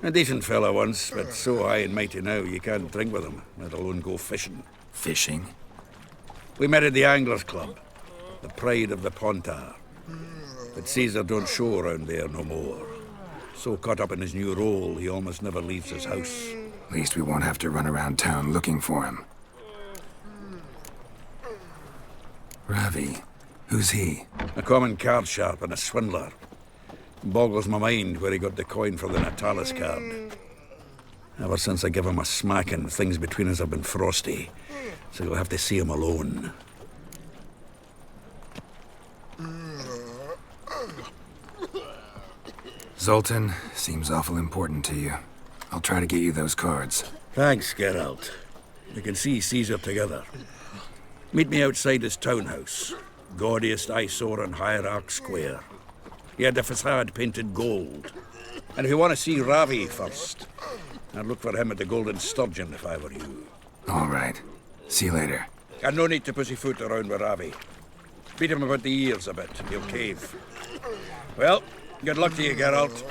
A decent fellow once, but so high and mighty now you can't drink with him, let alone go fishing. Fishing? We met at the Anglers Club, the pride of the Pontar. But Caesar don't show around there no more. So caught up in his new role, he almost never leaves his house. At least we won't have to run around town looking for him. Ravi, who's he? A common card sharp and a swindler. Boggles my mind where he got the coin for the Natalis card. Ever since I gave him a smacking, things between us have been frosty. So you'll have to see him alone. Zoltan, seems awful important to you. I'll try to get you those cards. Thanks, Geralt. We can see Caesar together. Meet me outside his townhouse. Gaudiest eyesore on Hierarch Square. He had the facade painted gold. And if you want to see Ravi first, I'd look for him at the Golden Sturgeon if I were you. All right. See you later. And no need to pussyfoot around with Ravi. Beat him about the ears a bit, and he'll cave. Well, good luck to you, Geralt.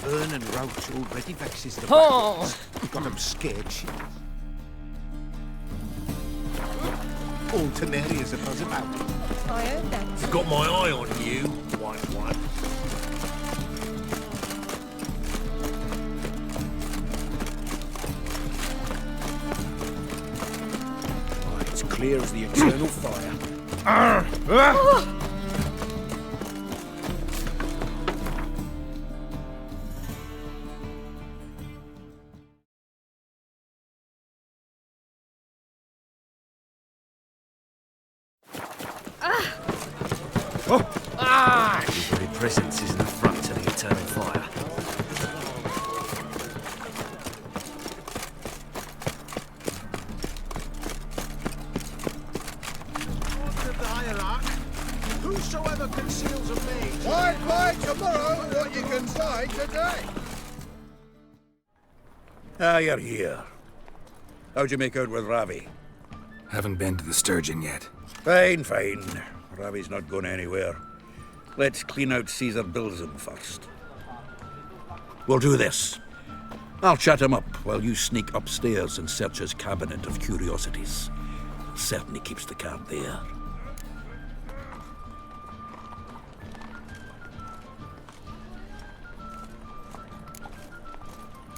Burn and roach already vexes the Oh. backwards. Got them scared shit. All Temeria's a buzz about it. I heard that. Got my eye on you, white one. It's clear as the eternal fire. Ah! His very presence is an affront to the eternal fire. Order of the hierarch. Whosoever conceals a mage... Why buy tomorrow what you can buy today? Ah, you're here. How'd you make out with Ravi? Haven't been to the Sturgeon yet. Fine, fine. Ravi's not going anywhere. Let's clean out Caesar Bilzen first. We'll do this. I'll chat him up while you sneak upstairs and search his cabinet of curiosities. Certainly keeps the card there.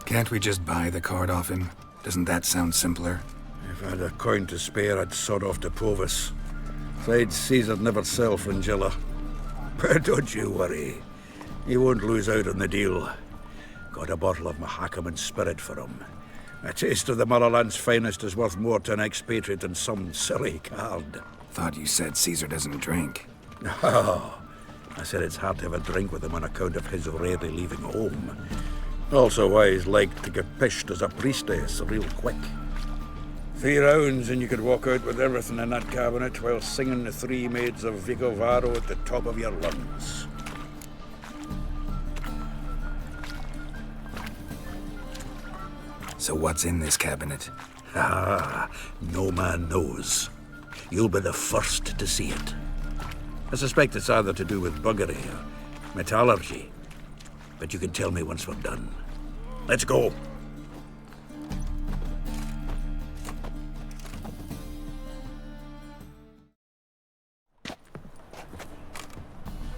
Can't we just buy the card off him? Doesn't that sound simpler? If I had a coin to spare, I'd sod off to Provis. Besides, Caesar'd never sell Fringilla. But don't you worry. He won't lose out on the deal. Got a bottle of Mahakaman spirit for him. A taste of the motherland's finest is worth more to an expatriate than some silly card. Thought you said Caesar doesn't drink. No. I said it's hard to have a drink with him on account of his rarely leaving home. Also why he's like to get pished as a priestess real quick. 3 rounds and you could walk out with everything in that cabinet while singing the 3 Maids of Vicovaro at the top of your lungs. So what's in this cabinet? Ah, no man knows. You'll be the first to see it. I suspect it's either to do with buggery or metallurgy. But you can tell me once we're done. Let's go.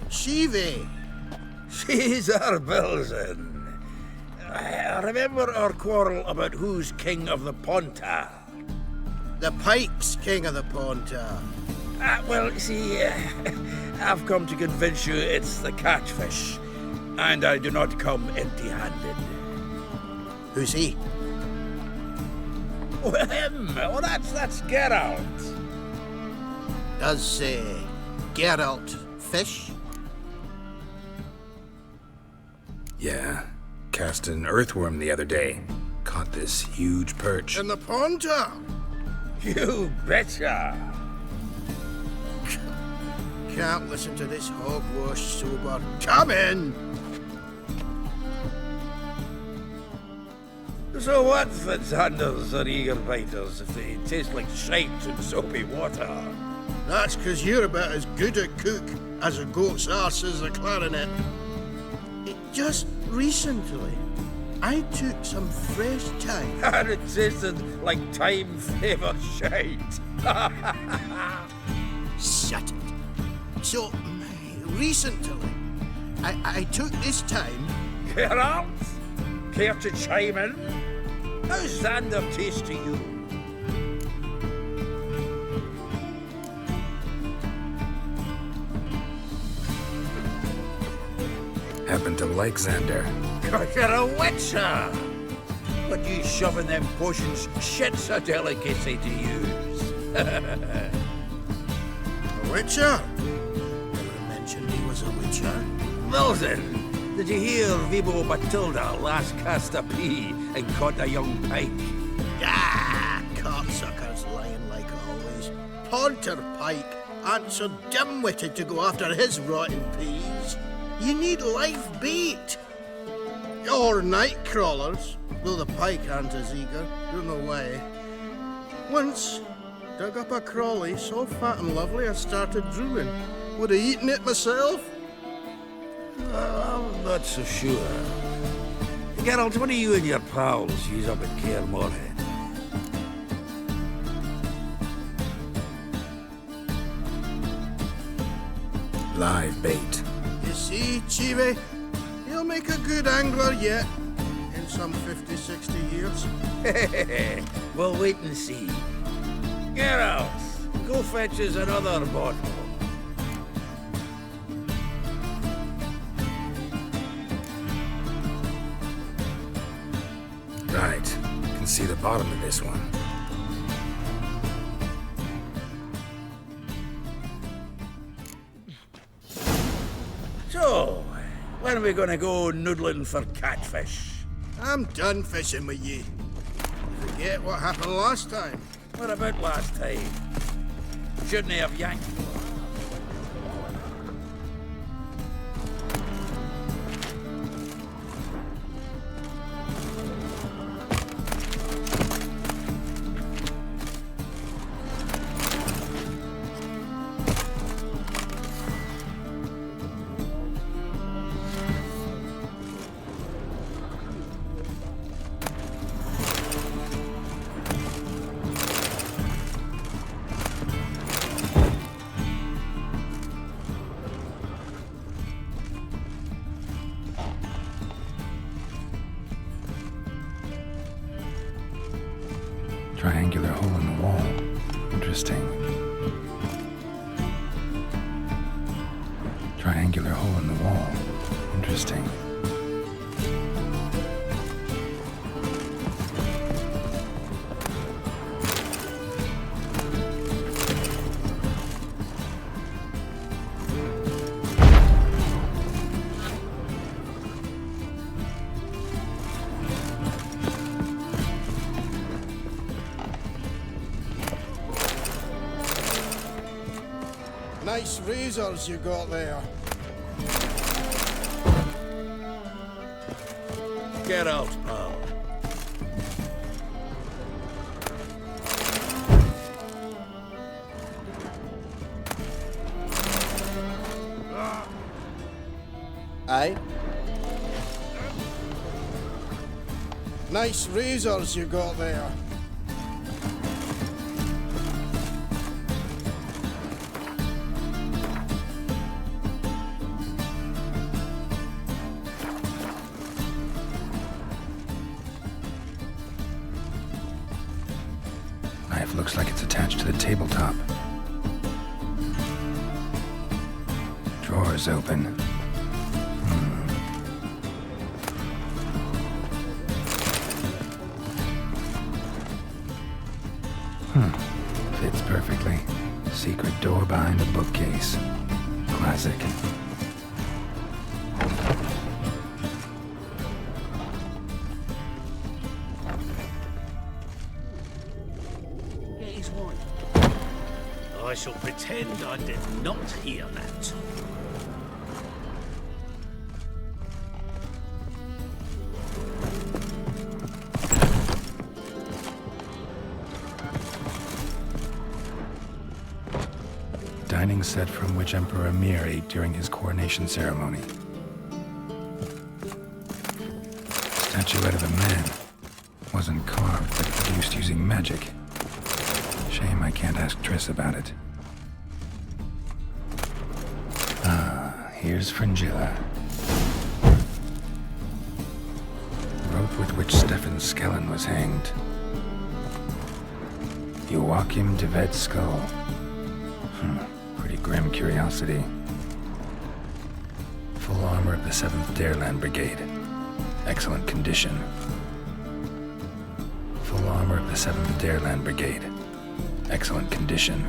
Ciri! Caesar Bilzen. I remember our quarrel about who's king of the Pontar. The Pike's king of the Pontar. Well, see, I've come to convince you it's the catfish. And I do not come empty-handed. Who's he? Well, him. Well, that's Geralt. Does, Geralt fish? Yeah. Cast an earthworm the other day. Caught this huge perch. In the Pontar? You betcha. Can't listen to this hogwash sober. Come in! So what if it's Anders or eager biters if they taste like shite and soapy water? That's 'cause you're about as good a cook as a goat's arse is a clarinet. Just recently, I took some fresh thyme. And it tasted like thyme-flavoured shite. Shut it. So, recently, I took this thyme... Geralt? Care to chime in? How's Xander taste to you? Happen to like Xander. You're a witcher! But you shoving them potions, shit's a delicacy to use. A witcher? Never mentioned he was a witcher. Bilzen, did you hear Vibo Matilda last cast a pea and caught a young pike? Ah, cocksuckers lying like always. Pontar Pike aren't so dim-witted to go after his rotten peas. You need live bait. Or night crawlers, though the pike aren't as eager. Don't know why. Once, dug up a crawly so fat and lovely I started drooling. Would have eaten it myself. I'm not so sure. Geralt, what do you and your pals use up at Kaer Morhen? Live bait. You see, Ciri, he'll make a good angler yet. In some 50, 60 years. We'll wait and see. Geralt, go fetch us another bottle. Right. Can see the bottom of this one. So, when are we gonna go noodling for catfish? I'm done fishing with you. Forget what happened last time. What about last time? Shouldn't he have yanked? Triangular hole in the wall. Interesting. Triangular hole in the wall. Interesting. Nice razors you got there. Get out, pal. Aye? Nice razors you got there. Knife looks like it's attached to the tabletop. Drawer's open. Fits perfectly. Secret door behind a bookcase. Classic. I shall pretend I did not hear that. Dining set from which Emperor Emir ate during his coronation ceremony. Statuette of a man. Wasn't carved, but produced using magic. Shame I can't ask Triss about it. Ah, here's Fringilla. Rope with which Stefan Skellen was hanged. Joachim de Ved's skull. Pretty grim curiosity. Full armor of the 7th Dareland Brigade. Excellent condition. Full armor of the 7th Dareland Brigade. Excellent condition.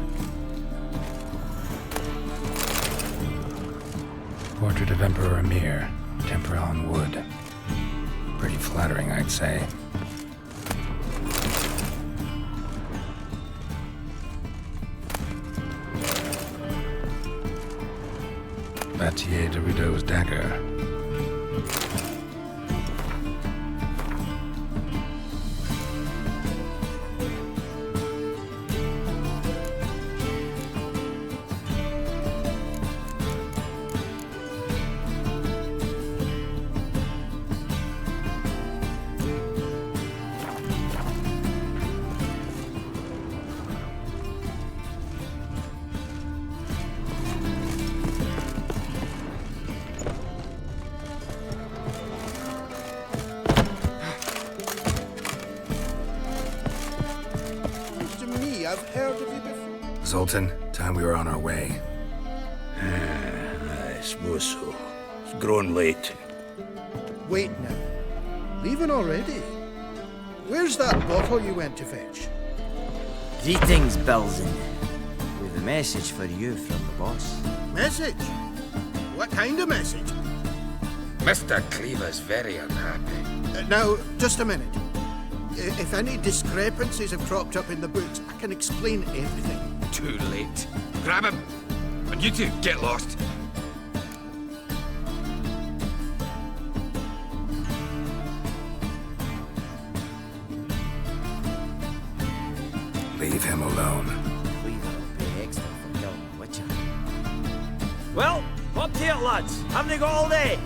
Portrait of Emperor Emir, tempera on wood. Pretty flattering, I'd say. Batier de Rideau's dagger. I've heard of you before. Zoltan, time we were on our way. I suppose so. It's grown late. Wait now. Leaving already? Where's that bottle you went to fetch? Greetings, Belzen. We've a message for you from the boss. Message? What kind of message? Mr. Cleaver's very unhappy. Now, just a minute. If any discrepancies have cropped up in the books, I can explain everything. Too late. Grab him. And you two, get lost. Leave him alone. Well, up to it, lads. Haven't they got all day?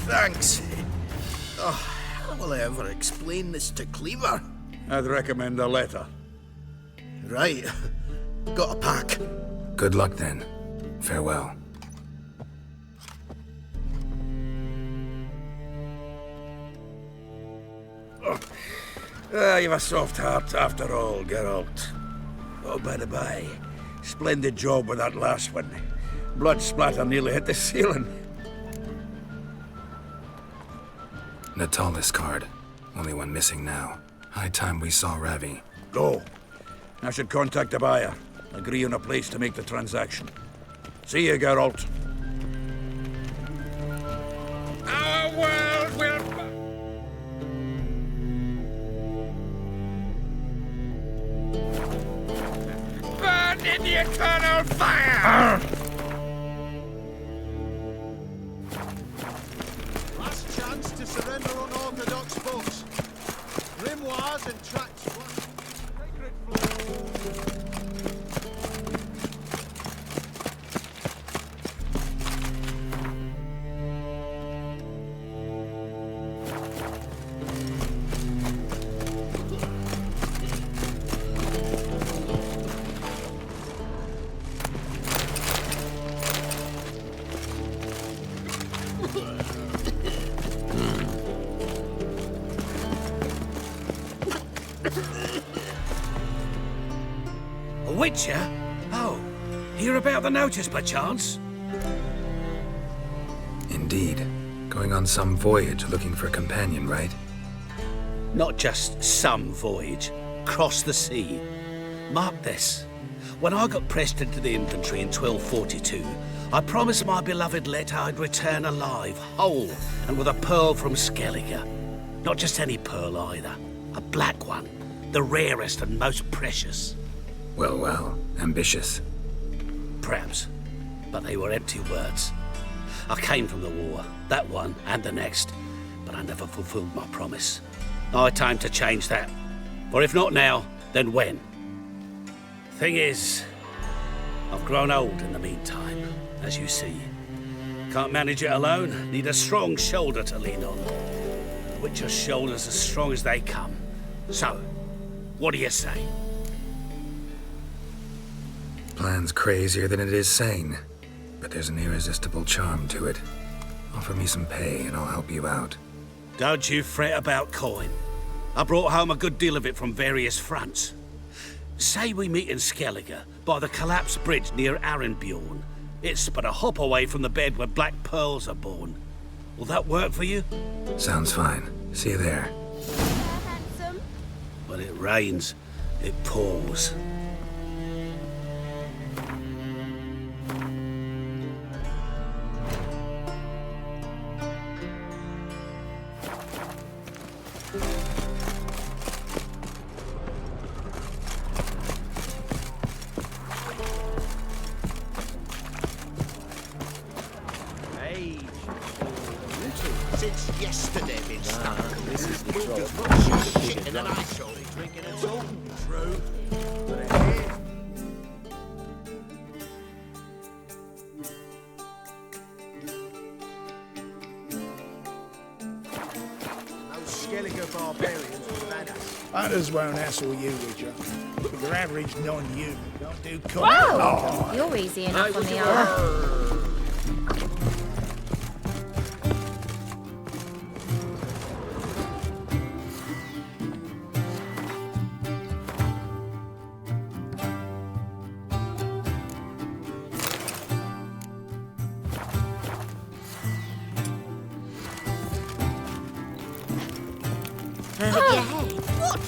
Thanks. Oh, how will I ever explain this to Cleaver? I'd recommend a letter. Right. Got a pack. Good luck then. Farewell. You've a soft heart after all, Geralt. Oh, by the by, splendid job with that last one. Blood splatter nearly hit the ceiling. Natalis card. Only one missing now. High time we saw Ravi. Go. I should contact the buyer. Agree on a place to make the transaction. See you, Geralt. Our world will... burn in the eternal fire! Last chance to surrender unorthodox folks. Grimoires and tracts. A witcher? Oh, hear about the notice, perchance? Indeed. Going on some voyage looking for a companion, right? Not just some voyage. Cross the sea. Mark this. When I got pressed into the infantry in 1242, I promised my beloved Let I'd return alive, whole, and with a pearl from Skellige. Not just any pearl either. A black one. The rarest and most precious. Well, well. Ambitious. Perhaps. But they were empty words. I came from the war, that one and the next, but I never fulfilled my promise. Now time to change that. For if not now, then when? Thing is, I've grown old in the meantime, as you see. Can't manage it alone, need a strong shoulder to lean on. The Witcher's shoulders as strong as they come. So, what do you say? Plan's crazier than it is sane, but there's an irresistible charm to it. Offer me some pay and I'll help you out. Don't you fret about coin. I brought home a good deal of it from various fronts. Say we meet in Skellige, by the collapsed bridge near Arenbjorn. It's but a hop away from the bed where black pearls are born. Will that work for you? Sounds fine. See you there. Handsome. When it rains, it pours. Since yesterday, been stuck. This is the trouble. As much shit in an ice hole, drinking and talking. True. But it is. Those Skellige barbarians were badass. Hunters won't hassle you, Witcher. But your average non-human don't do Whoa! You're easy enough on the arm.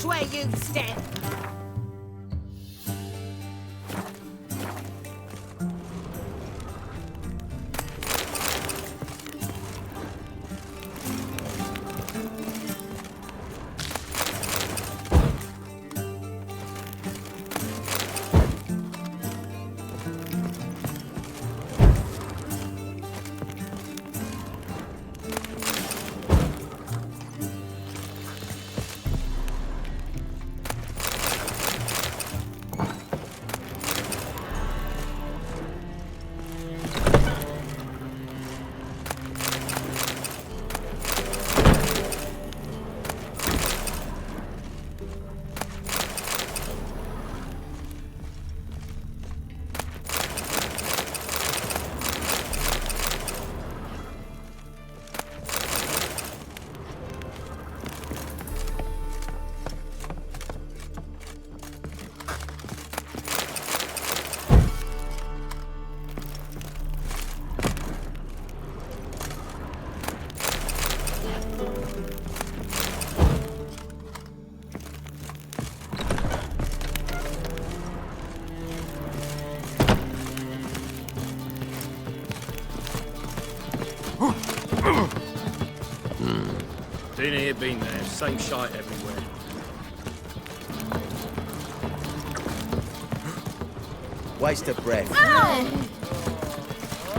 Watch where you step. Been here, been there. Same shite everywhere. Waste of breath.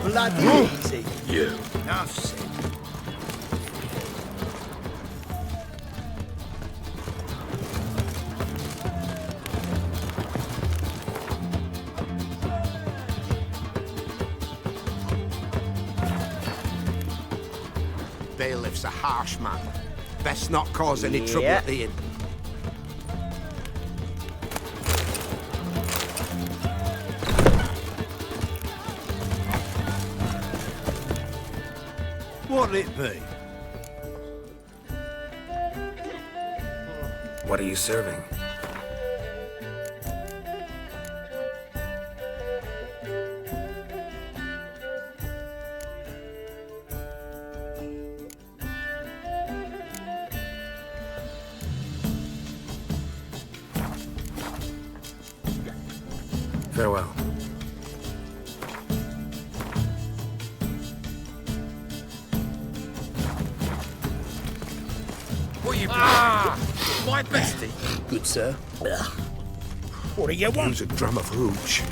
Bloody easy. You. Enough said. Bailiff's a harsh man. Best not cause any trouble at the inn. What'll it be? What are you serving? Farewell. What you... Ah! My bestie. Good, sir. What do you want? Use a drum of hooch.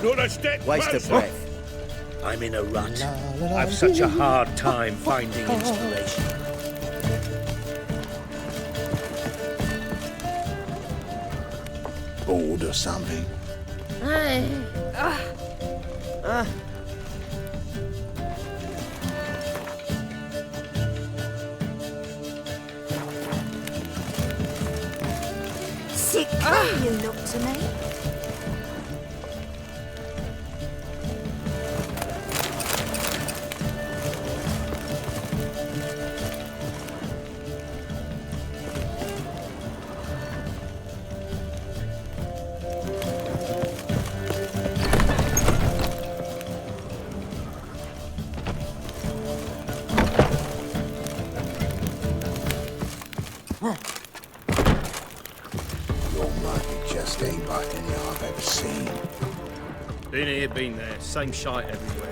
Not a step Waste of breath. I'm in a rut. I've such a hard time finding inspiration. Bored or something? Sick you look to me. Your money just ain't like any I've ever seen. Been here, been there. Same shite everywhere.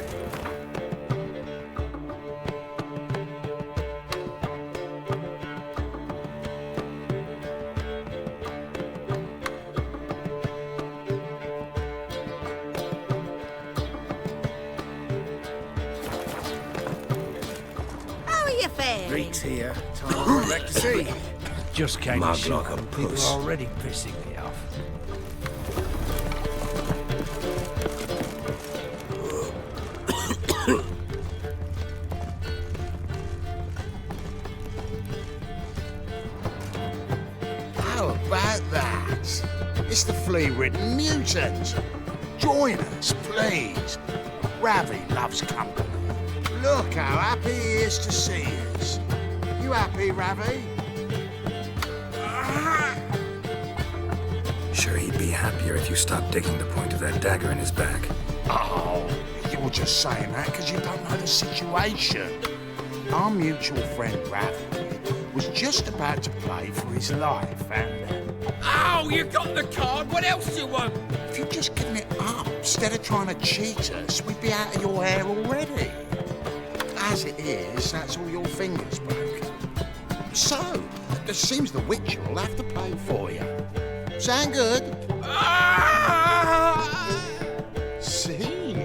How are you faring? Reeks here. Time for a wreck to see. Just came Mug to see like a them. People puss. are already pissing me off. How about that? It's the flea-ridden mutant. Join us, please. Ravi loves company. Look how happy he is to see us. You happy, Ravi? Sure, he'd be happier if you stopped digging the point of that dagger in his back. Oh, you're just saying that because you don't know the situation. Our mutual friend Ravi was just about to play for his life, and... Oh, you got the card. What else do you want? If you'd just given it up, instead of trying to cheat us, we'd be out of your hair already. As it is, that's all your fingers broke. So, it seems the Witcher will have to pay for you. Sound good? See?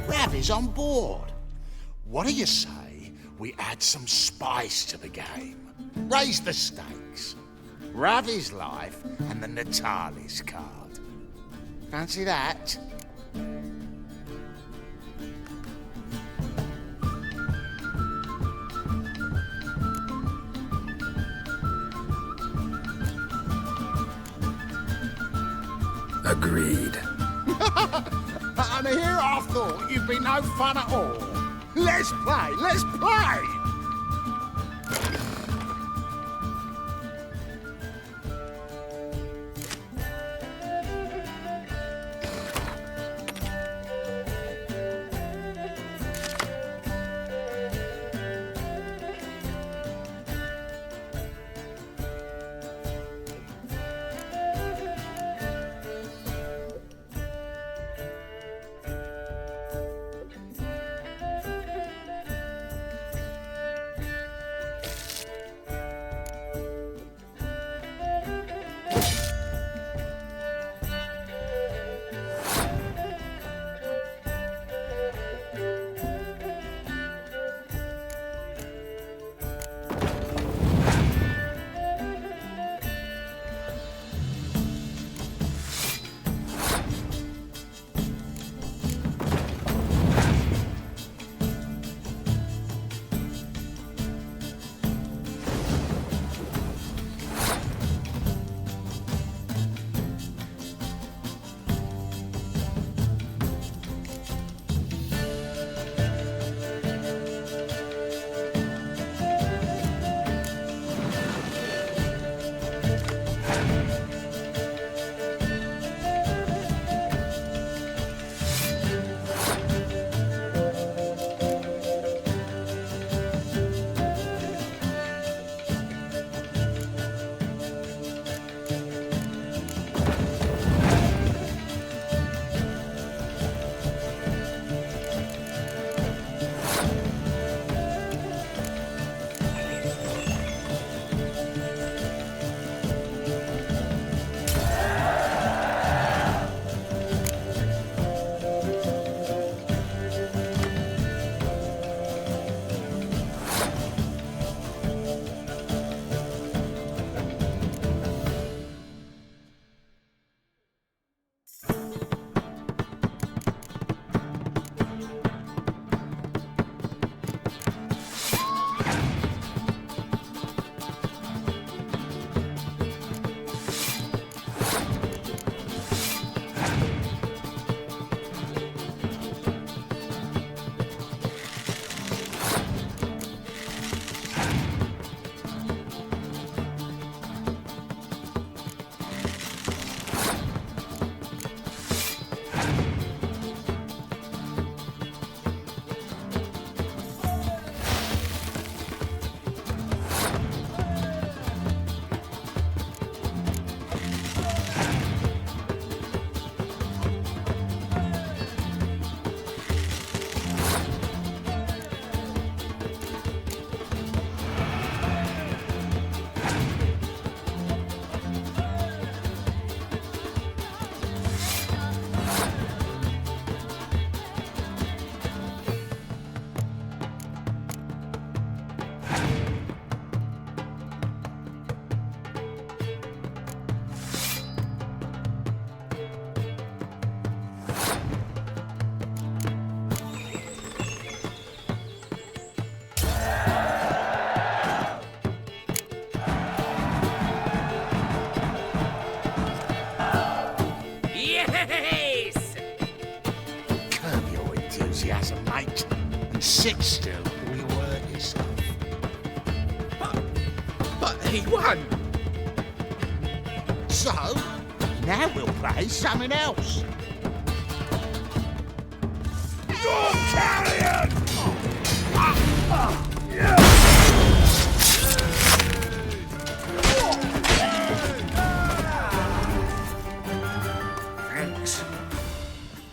Ravi's on board. What do you say we add some spice to the game? Raise the stakes. Ravi's life and the Natalis card. Fancy that? Agreed. And here I thought you'd be no fun at all. Let's play, let's play! Sit still or you'll hurt yourself. But he won. So, now we'll play something else. Your carrion!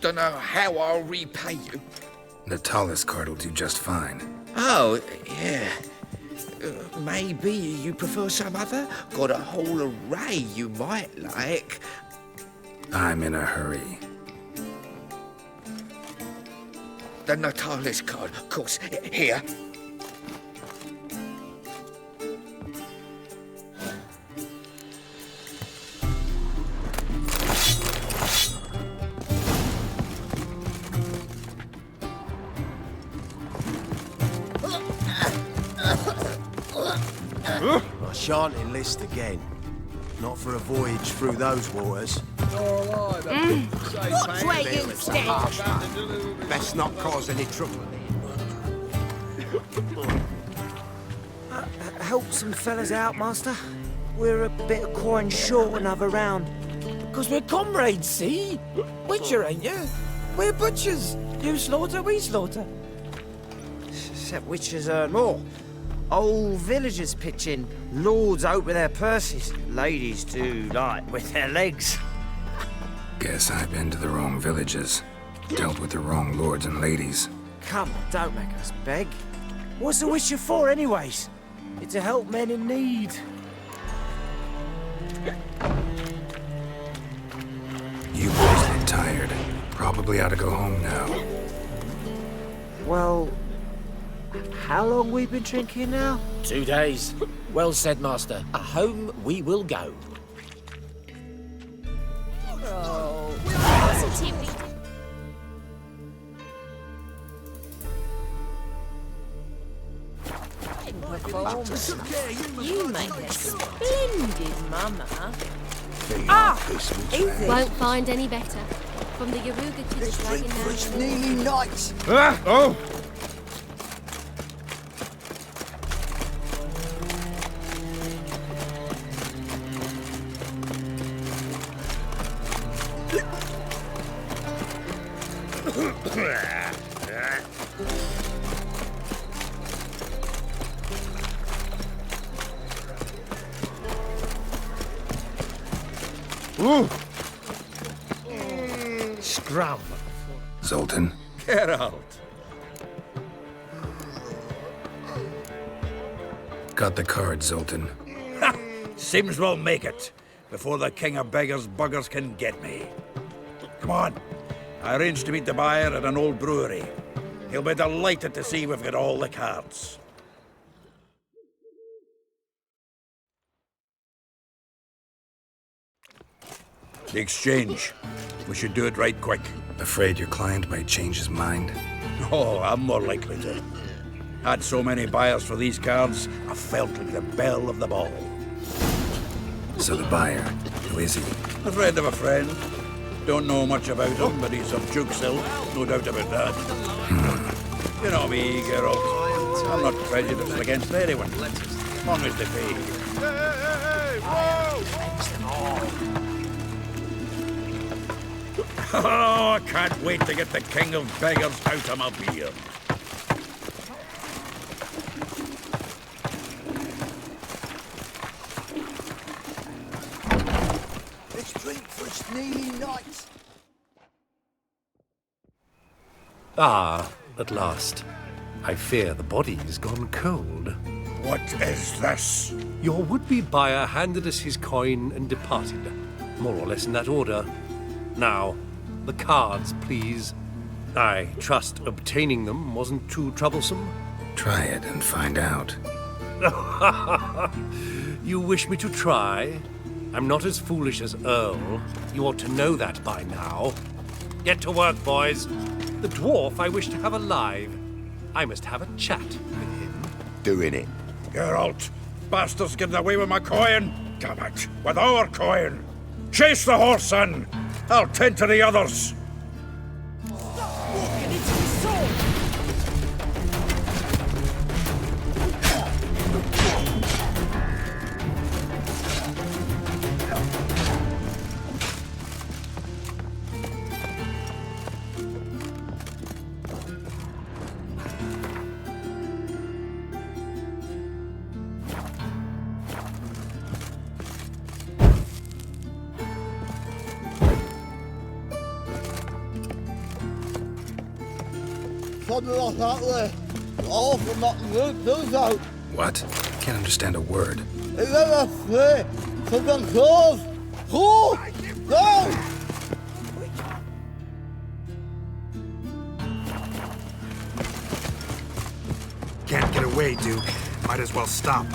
don't know how I'll repay you. The tallest card'll do just fine. Oh, yeah. Maybe you prefer some other? Got a whole array you might like. I'm in a hurry. The Natalis card, of course. Here. I shan't enlist again. Not for a voyage through those waters. Watch where you stand. Best not cause any trouble. Help some fellas out, Master. We're a bit of coin short another round. Because we're comrades, see? Witcher, ain't you? We're butchers. You slaughter, we slaughter. Except witchers earn more. Old villagers pitch in. Lords out with their purses. Ladies do, like, with their legs. Guess I've been to the wrong villages. Dealt with the wrong lords and ladies. Come, don't make us beg. What's the witcher for, anyways? It's to help men in need. You boys look tired. Probably ought to go home now. Well, how long we been drinking now? 2 days. Well said, Master. Home we will go. Positively. Performance. You make a splendid mama. Easy. Won't find any better. From the Yaruga to the Dragon It's nearly night. Oh! Ooh. Scrum. Zoltan? Geralt. Got the card, Zoltan. Seems we'll make it before the king of beggars buggers can get me. Come on. I arranged to meet the buyer at an old brewery. He'll be delighted to see we've got all the cards. The exchange. We should do it right quick. Afraid your client might change his mind? Oh, I'm more likely to. Had so many buyers for these cards, I felt like the belle of the ball. So the buyer, who is he? A friend of a friend. Don't know much about him, but he's of Duke's Hill, no doubt about that. You know me, Geralt. I'm not prejudiced against anyone, as long as they pay. Hey, whoa! Oh, I can't wait to get the king of beggars out of my beard. Let's drink for it's nearly night. Ah, at last. I fear the body's gone cold. What is this? Your would-be buyer handed us his coin and departed. More or less in that order. Now, the cards, please. I trust obtaining them wasn't too troublesome. Try it and find out. You wish me to try? I'm not as foolish as Earl. You ought to know that by now. Get to work, boys. The dwarf I wish to have alive. I must have a chat with him. Doing it. Geralt, bastards getting away with my coin. Damn it, with our coin. Chase the horse, son. I'll tend to the others. Walking into his sword. something like that there. All from not do so. What? Can't understand a word. Is that a fair? Something close. Who? No! Can't get away, Duke. Might as well stop.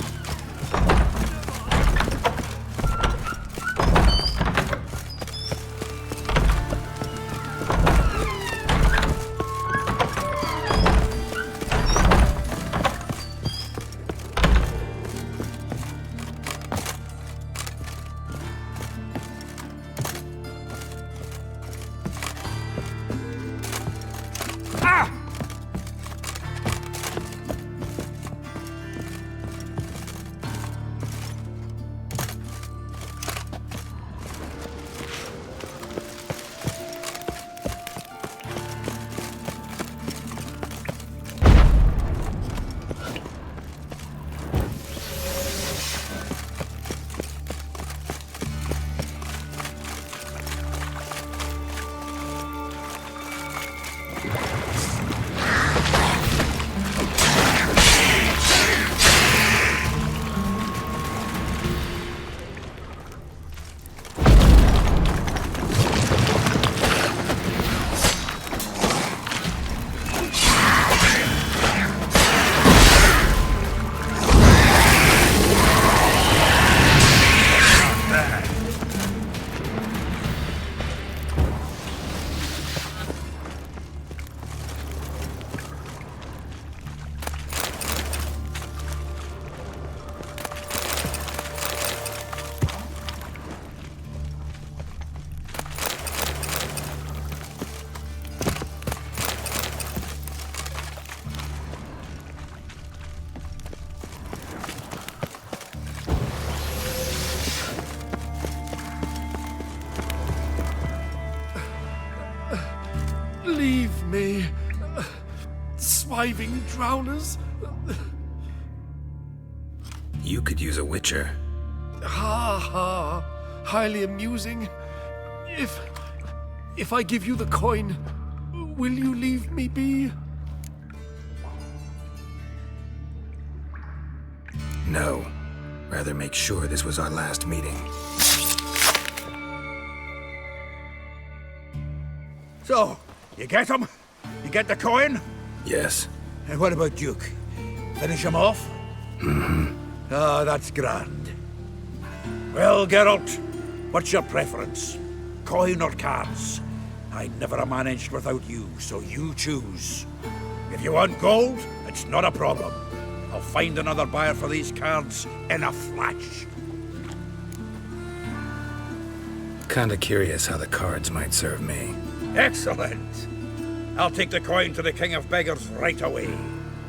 Leave me, swiving drowners. You could use a witcher. Ha ha, highly amusing. If I give you the coin, will you leave me be? No. Rather make sure this was our last meeting. So, you get him? You get the coin? Yes. And what about Duke? Finish him off? Mm-hmm. Ah, that's grand. Well, Geralt, what's your preference? Coin or cards? I never managed without you, so you choose. If you want gold, it's not a problem. I'll find another buyer for these cards in a flash. Kinda curious how the cards might serve me. Excellent. I'll take the coin to the King of Beggars right away.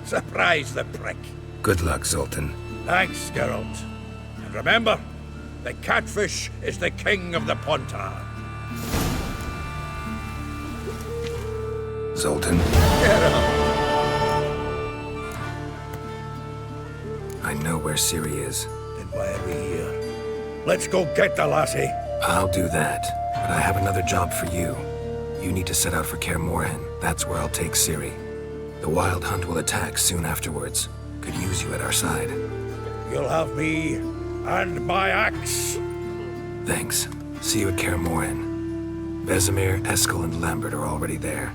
Surprise the prick. Good luck, Zoltan. Thanks, Geralt. And remember, the catfish is the king of the Pontar. Zoltan? I know where Ciri is. Then why are we here? Let's go get the lassie. I'll do that, but I have another job for you. You need to set out for Kaer Morhen. That's where I'll take Ciri. The Wild Hunt will attack soon afterwards. Could use you at our side. You'll have me and my axe. Thanks. See you at Kaer Morhen. Vesemir, Eskel, and Lambert are already there.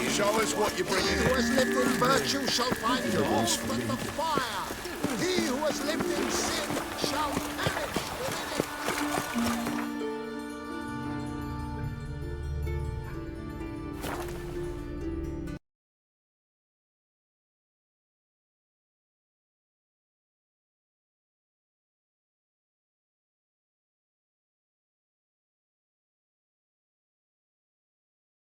Show us what you bring. He who has lived in virtue shall find no but the fire. He who has lived in